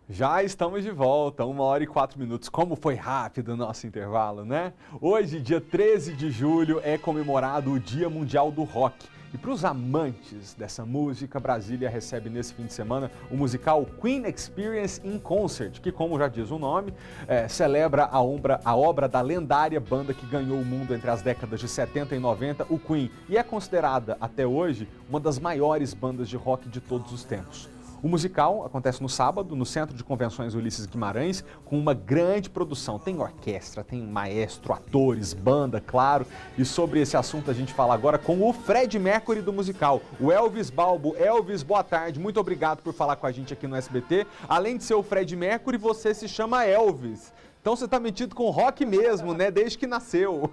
Já estamos de volta, 1h04. Como foi rápido o nosso intervalo, né? Hoje, dia 13 de julho, é comemorado o Dia Mundial do Rock. E para os amantes dessa música, Brasília recebe nesse fim de semana o musical Queen Experience in Concert, que, como já diz o nome, celebra a obra da lendária banda que ganhou o mundo entre as décadas de 70 e 90, o Queen, e é considerada, até hoje, uma das maiores bandas de rock de todos os tempos. O musical acontece no sábado, no Centro de Convenções Ulisses Guimarães, com uma grande produção. Tem orquestra, tem maestro, atores, banda, claro. E sobre esse assunto a gente fala agora com o Fred Mercury do musical, o Elvis Balbo. Elvis, boa tarde, muito obrigado por falar com a gente aqui no SBT. Além de ser o Fred Mercury, você se chama Elvis. Então você tá metido com rock mesmo, né? Desde que nasceu.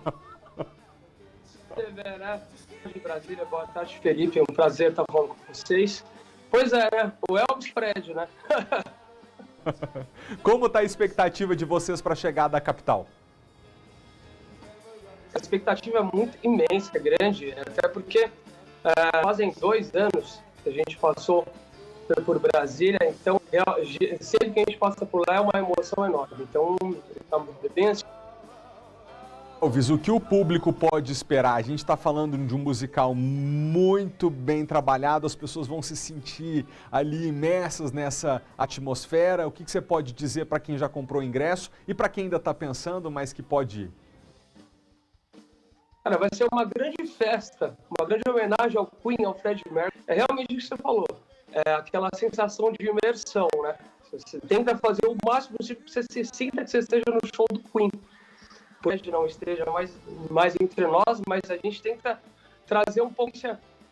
De Brasília, boa tarde, Felipe. É um prazer estar falando com vocês. Pois é, né? O Elvis Fred, né? Como tá a expectativa de vocês para chegar da capital? A expectativa é muito imensa, é grande, até porque fazem 2 anos que a gente passou por Brasília, então sempre que a gente passa por lá é uma emoção enorme. Então, estamos bem ansiosos. Elvis, o que o público pode esperar? A gente está falando de um musical muito bem trabalhado, as pessoas vão se sentir ali imersas nessa atmosfera. O que você pode dizer para quem já comprou o ingresso e para quem ainda está pensando, mas que pode ir? Cara, vai ser uma grande festa, uma grande homenagem ao Queen, ao Fred Mercury. É realmente o que você falou, é aquela sensação de imersão, né? Você tenta fazer o máximo possível que você se sinta que você esteja no show do Queen. Pode não esteja mais entre nós, mas a gente tenta trazer um pouco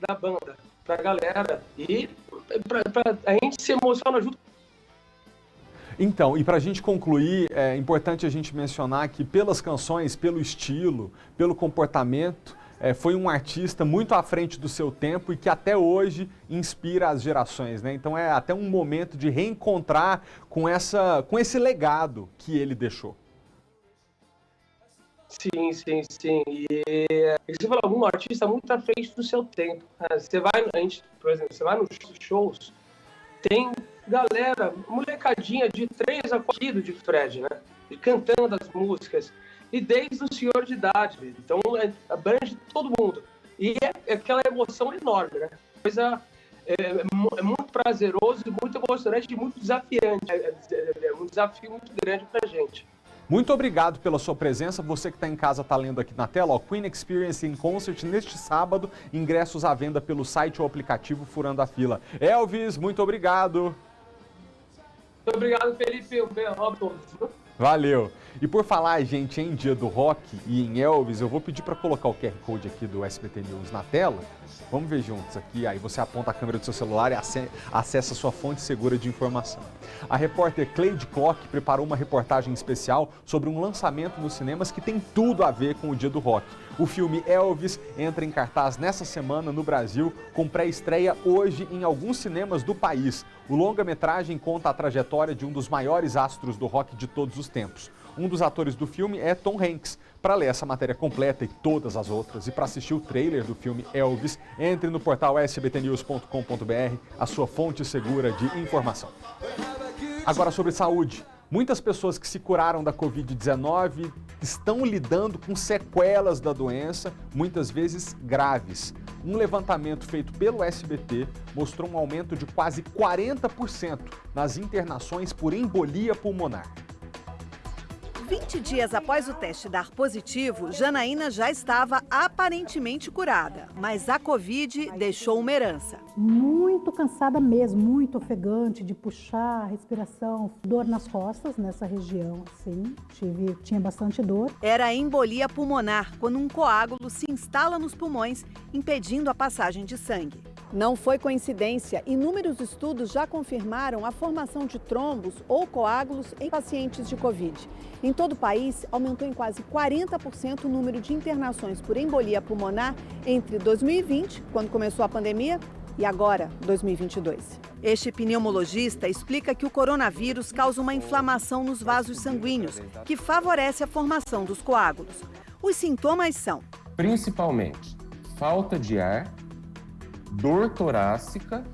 da banda pra galera e a gente se emociona junto. Então, e para a gente concluir, é importante a gente mencionar que pelas canções, pelo estilo, pelo comportamento, foi um artista muito à frente do seu tempo e que até hoje inspira as gerações, né? Então é até um momento de reencontrar com esse legado que ele deixou. Sim. E você falou, um artista muito à frente do seu tempo. Por exemplo, você vai nos shows, tem galera, molecadinha de 3 a 4 de Fred, né? Cantando as músicas. E desde o senhor de idade. Então, abrange todo mundo. E é aquela emoção enorme, né? Coisa é muito prazeroso, muito emocionante e muito desafiante. É um desafio muito grande pra gente. Muito obrigado pela sua presença. Você que está em casa está lendo aqui na tela, ó, Queen Experience in Concert neste sábado, ingressos à venda pelo site ou aplicativo Furando a Fila. Elvis, muito obrigado. Muito obrigado, Felipe. Valeu. E por falar, gente, em Dia do Rock e em Elvis, eu vou pedir para colocar o QR Code aqui do SBT News na tela. Vamos ver juntos aqui, aí você aponta a câmera do seu celular e acessa a sua fonte segura de informação. A repórter Cleide Klock preparou uma reportagem especial sobre um lançamento nos cinemas que tem tudo a ver com o Dia do Rock. O filme Elvis entra em cartaz nessa semana no Brasil, com pré-estreia hoje em alguns cinemas do país. O longa-metragem conta a trajetória de um dos maiores astros do rock de todos os tempos. Um dos atores do filme é Tom Hanks. Para ler essa matéria completa e todas as outras e para assistir o trailer do filme Elvis, entre no portal sbtnews.com.br, a sua fonte segura de informação. Agora sobre saúde. Muitas pessoas que se curaram da Covid-19 estão lidando com sequelas da doença, muitas vezes graves. Um levantamento feito pelo SBT mostrou um aumento de quase 40% nas internações por embolia pulmonar. 20 dias após o teste dar positivo, Janaína já estava aparentemente curada, mas a Covid deixou uma herança. Muito cansada mesmo, muito ofegante, de puxar a respiração, dor nas costas, nessa região, assim, tinha bastante dor. Era a embolia pulmonar, quando um coágulo se instala nos pulmões, impedindo a passagem de sangue. Não foi coincidência, inúmeros estudos já confirmaram a formação de trombos ou coágulos em pacientes de Covid. Em todo o país, aumentou em quase 40% o número de internações por embolia pulmonar entre 2020, quando começou a pandemia, e agora, 2022. Este pneumologista explica que o coronavírus causa uma inflamação nos vasos sanguíneos, que favorece a formação dos coágulos. Os sintomas são, principalmente, falta de ar, dor torácica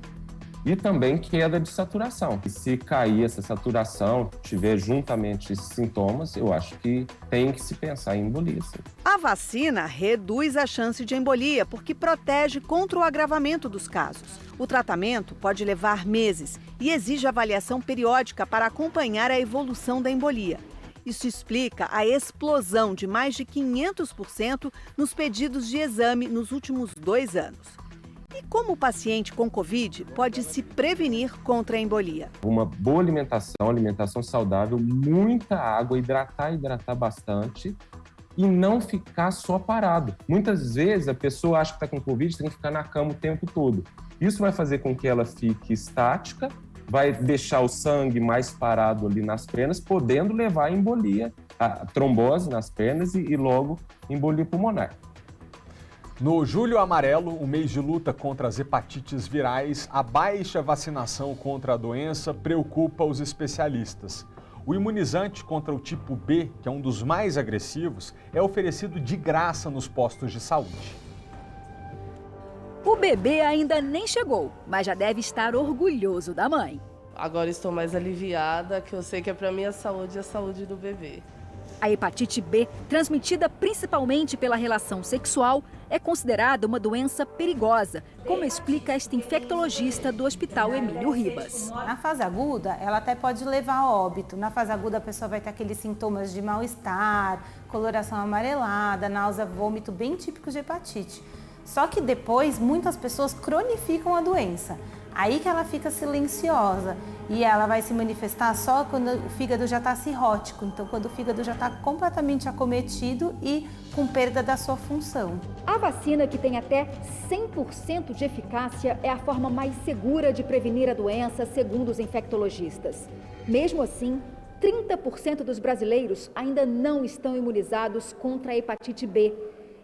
e também queda de saturação. E se cair essa saturação, tiver juntamente esses sintomas, eu acho que tem que se pensar em embolia. Sim. A vacina reduz a chance de embolia porque protege contra o agravamento dos casos. O tratamento pode levar meses e exige avaliação periódica para acompanhar a evolução da embolia. Isso explica a explosão de mais de 500% nos pedidos de exame nos últimos 2 anos. E como o paciente com Covid pode se prevenir contra a embolia? Uma boa alimentação saudável, muita água, hidratar bastante e não ficar só parado. Muitas vezes a pessoa acha que está com Covid, tem que ficar na cama o tempo todo. Isso vai fazer com que ela fique estática, vai deixar o sangue mais parado ali nas pernas, podendo levar a embolia, a trombose nas pernas e logo embolia pulmonar. No Julho Amarelo, o mês de luta contra as hepatites virais, a baixa vacinação contra a doença preocupa os especialistas. O imunizante contra o tipo B, que é um dos mais agressivos, é oferecido de graça nos postos de saúde. O bebê ainda nem chegou, mas já deve estar orgulhoso da mãe. Agora estou mais aliviada, que eu sei que para minha saúde é a saúde do bebê. A hepatite B, transmitida principalmente pela relação sexual, é considerada uma doença perigosa, como explica esta infectologista do Hospital Emílio Ribas. Na fase aguda, ela até pode levar a óbito. Na fase aguda, a pessoa vai ter aqueles sintomas de mal-estar, coloração amarelada, náusea, vômito, bem típicos de hepatite. Só que depois, muitas pessoas cronificam a doença. Aí que ela fica silenciosa e ela vai se manifestar só quando o fígado já está cirrótico, então quando o fígado já está completamente acometido e com perda da sua função. A vacina, que tem até 100% de eficácia, é a forma mais segura de prevenir a doença, segundo os infectologistas. Mesmo assim, 30% dos brasileiros ainda não estão imunizados contra a hepatite B.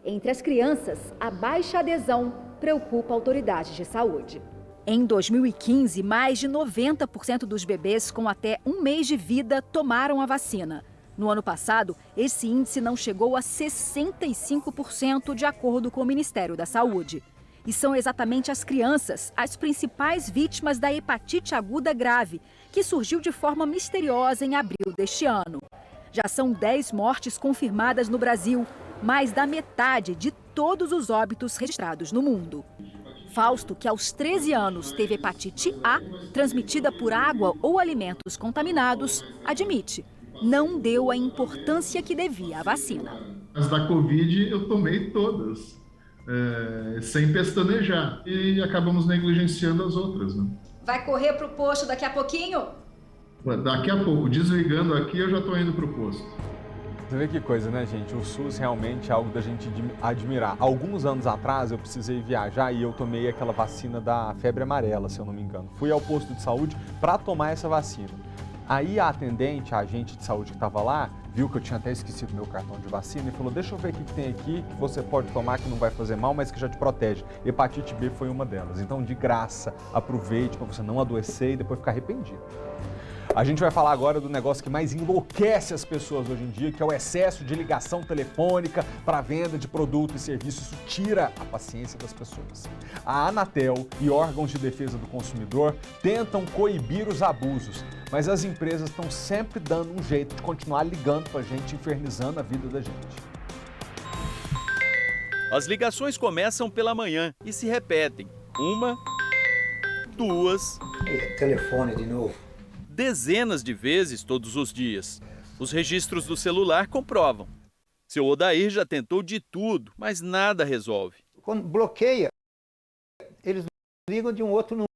Entre as crianças, a baixa adesão preocupa autoridades de saúde. Em 2015, mais de 90% dos bebês com até um mês de vida tomaram a vacina. No ano passado, esse índice não chegou a 65%, de acordo com o Ministério da Saúde. E são exatamente as crianças as principais vítimas da hepatite aguda grave, que surgiu de forma misteriosa em abril deste ano. Já são 10 mortes confirmadas no Brasil, mais da metade de todos os óbitos registrados no mundo. Fausto, que aos 13 anos teve hepatite A, transmitida por água ou alimentos contaminados, admite, não deu a importância que devia à vacina. As da Covid eu tomei todas, sem pestanejar, e acabamos negligenciando as outras. Né? Vai correr para o posto daqui a pouquinho? Daqui a pouco, desligando aqui, eu já estou indo para o posto. Você vê que coisa, né, gente? O SUS realmente é algo da gente admirar. Alguns anos atrás eu precisei viajar e eu tomei aquela vacina da febre amarela, se eu não me engano. Fui ao posto de saúde para tomar essa vacina. Aí a atendente, a agente de saúde que estava lá, viu que eu tinha até esquecido meu cartão de vacina e falou: deixa eu ver o que tem aqui que você pode tomar, que não vai fazer mal, mas que já te protege. Hepatite B foi uma delas. Então, de graça, aproveite para você não adoecer e depois ficar arrependido. A gente vai falar agora do negócio que mais enlouquece as pessoas hoje em dia, que é o excesso de ligação telefônica para venda de produto e serviço. Isso tira a paciência das pessoas. A Anatel e órgãos de defesa do consumidor tentam coibir os abusos, mas as empresas estão sempre dando um jeito de continuar ligando para a gente, infernizando a vida da gente. As ligações começam pela manhã e se repetem. 1, 2... Telefone de novo. Dezenas de vezes todos os dias. Os registros do celular comprovam. Seu Odair já tentou de tudo, mas nada resolve. Quando bloqueia, eles ligam de um outro número.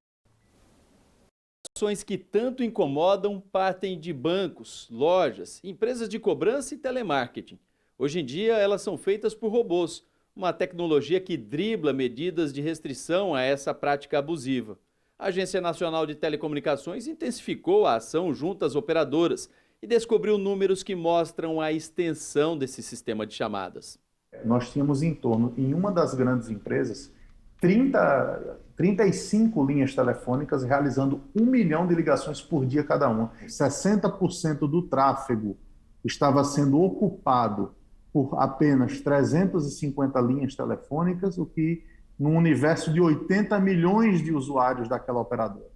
Ações que tanto incomodam partem de bancos, lojas, empresas de cobrança e telemarketing. Hoje em dia, elas são feitas por robôs, uma tecnologia que dribla medidas de restrição a essa prática abusiva. A Agência Nacional de Telecomunicações intensificou a ação junto às operadoras e descobriu números que mostram a extensão desse sistema de chamadas. Nós tínhamos em uma das grandes empresas, 35 linhas telefônicas realizando 1 milhão de ligações por dia cada uma. 60% do tráfego estava sendo ocupado por apenas 350 linhas telefônicas, o que num universo de 80 milhões de usuários daquela operadora.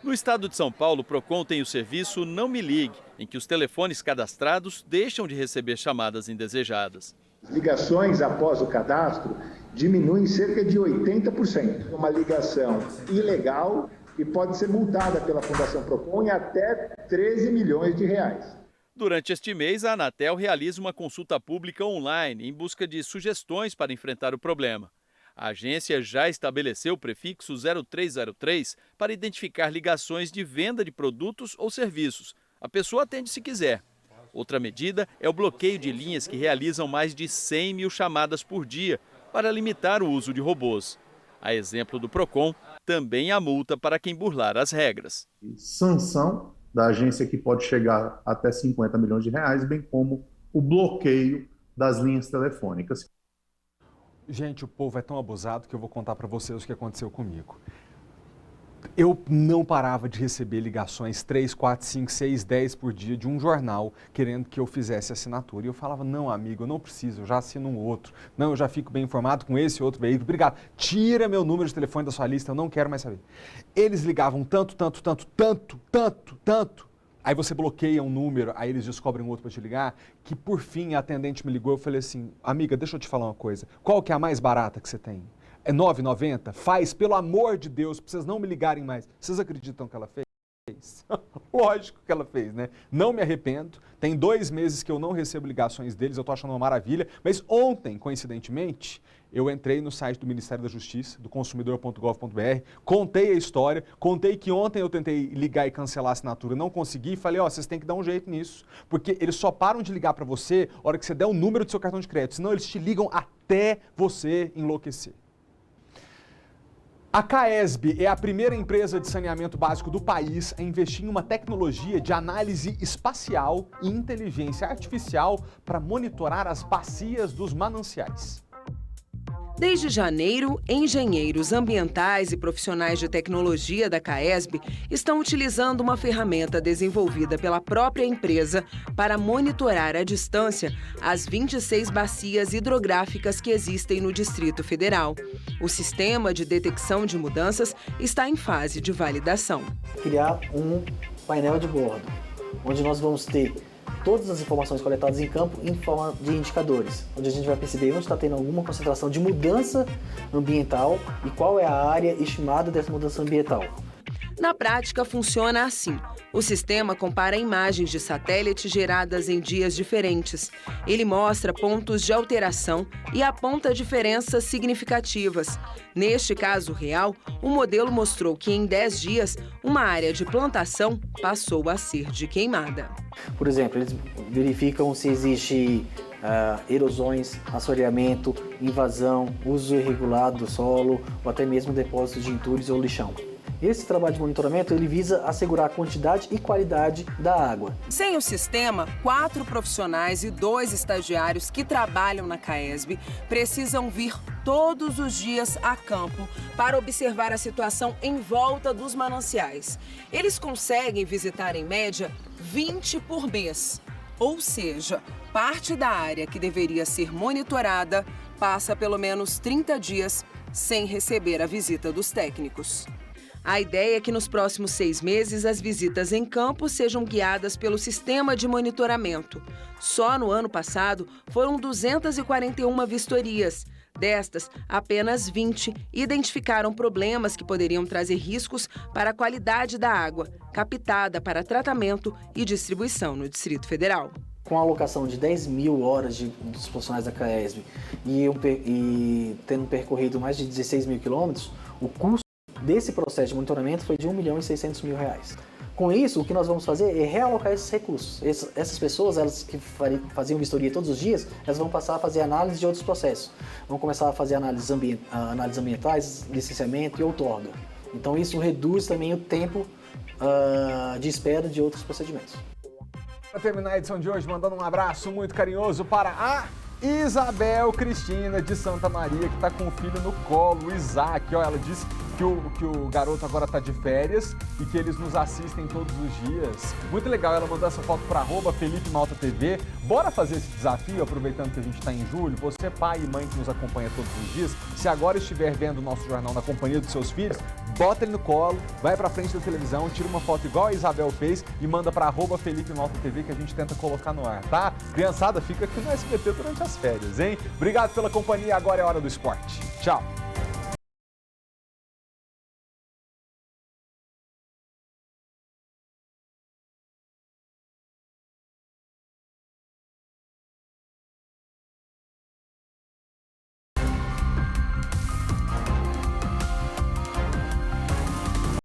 No estado de São Paulo, o Procon tem o serviço Não Me Ligue, em que os telefones cadastrados deixam de receber chamadas indesejadas. Ligações após o cadastro diminuem cerca de 80%. Uma ligação ilegal e pode ser multada pela Fundação Procon em até 13 milhões de reais. Durante este mês, a Anatel realiza uma consulta pública online em busca de sugestões para enfrentar o problema. A agência já estabeleceu o prefixo 0303 para identificar ligações de venda de produtos ou serviços. A pessoa atende se quiser. Outra medida é o bloqueio de linhas que realizam mais de 100 mil chamadas por dia para limitar o uso de robôs. A exemplo do Procon, também há multa para quem burlar as regras. Sanção da agência que pode chegar até 50 milhões de reais, bem como o bloqueio das linhas telefônicas. Gente, o povo é tão abusado que eu vou contar para vocês o que aconteceu comigo. Eu não parava de receber ligações 3, 4, 5, 6, 10 por dia de um jornal querendo que eu fizesse assinatura. E eu falava, não, amigo, eu não preciso, eu já assino um outro. Não, eu já fico bem informado com esse outro veículo. Obrigado. Tira meu número de telefone da sua lista, eu não quero mais saber. Eles ligavam tanto. Aí você bloqueia um número, aí eles descobrem um outro para te ligar, que por fim a atendente me ligou, eu falei assim, amiga, deixa eu te falar uma coisa, qual que é a mais barata que você tem? É R$ 9,90? Faz, pelo amor de Deus, para vocês não me ligarem mais. Vocês acreditam que ela fez? Lógico que ela fez, né? Não me arrependo, tem 2 meses que eu não recebo ligações deles, eu tô achando uma maravilha, mas ontem, coincidentemente, eu entrei no site do Ministério da Justiça, do consumidor.gov.br, contei a história, contei que ontem eu tentei ligar e cancelar a assinatura, não consegui, e falei, vocês têm que dar um jeito nisso, porque eles só param de ligar para você na hora que você der o número do seu cartão de crédito, senão eles te ligam até você enlouquecer. A CAESB é a primeira empresa de saneamento básico do país a investir em uma tecnologia de análise espacial e inteligência artificial para monitorar as bacias dos mananciais. Desde janeiro, engenheiros ambientais e profissionais de tecnologia da CAESB estão utilizando uma ferramenta desenvolvida pela própria empresa para monitorar à distância as 26 bacias hidrográficas que existem no Distrito Federal. O sistema de detecção de mudanças está em fase de validação. Criar um painel de bordo, onde nós vamos ter todas as informações coletadas em campo em forma de indicadores, onde a gente vai perceber onde está tendo alguma concentração de mudança ambiental e qual é a área estimada dessa mudança ambiental. Na prática, funciona assim. O sistema compara imagens de satélite geradas em dias diferentes. Ele mostra pontos de alteração e aponta diferenças significativas. Neste caso real, o modelo mostrou que em 10 dias, uma área de plantação passou a ser de queimada. Por exemplo, eles verificam se existe erosões, assoreamento, invasão, uso irregular do solo ou até mesmo depósito de entulhos ou lixão. Esse trabalho de monitoramento ele visa assegurar a quantidade e qualidade da água. Sem o sistema, 4 profissionais e 2 estagiários que trabalham na CAESB precisam vir todos os dias a campo para observar a situação em volta dos mananciais. Eles conseguem visitar, em média, 20 por mês. Ou seja, parte da área que deveria ser monitorada passa pelo menos 30 dias sem receber a visita dos técnicos. A ideia é que nos próximos 6 meses as visitas em campo sejam guiadas pelo sistema de monitoramento. Só no ano passado foram 241 vistorias. Destas, apenas 20 identificaram problemas que poderiam trazer riscos para a qualidade da água, captada para tratamento e distribuição no Distrito Federal. Com a alocação de 10 mil horas dos profissionais da CAESB e tendo percorrido mais de 16 mil quilômetros, o custo desse processo de monitoramento foi de R$ 1.600.000. Com isso, o que nós vamos fazer é realocar esses recursos. Essas pessoas, elas que faziam vistoria todos os dias, elas vão passar a fazer análise de outros processos. Vão começar a fazer análises ambientais, licenciamento e outorga. Então isso reduz também o tempo de espera de outros procedimentos. Para terminar a edição de hoje, mandando um abraço muito carinhoso para a Isabel Cristina de Santa Maria, que está com o filho no colo, o Isaac. Ó, ela disse que o garoto agora está de férias e que eles nos assistem todos os dias. Muito legal, ela mandou essa foto para @FelipeMaltaTV. Bora fazer esse desafio, aproveitando que a gente está em julho. Você, pai e mãe que nos acompanha todos os dias, se agora estiver vendo o nosso jornal na companhia dos seus filhos, bota ele no colo, vai para frente da televisão, tira uma foto igual a Isabel fez e manda para @FelipeMaltaTV que a gente tenta colocar no ar, tá? Criançada, fica aqui no SBT durante as férias, hein? Obrigado pela companhia, agora é hora do esporte. Tchau!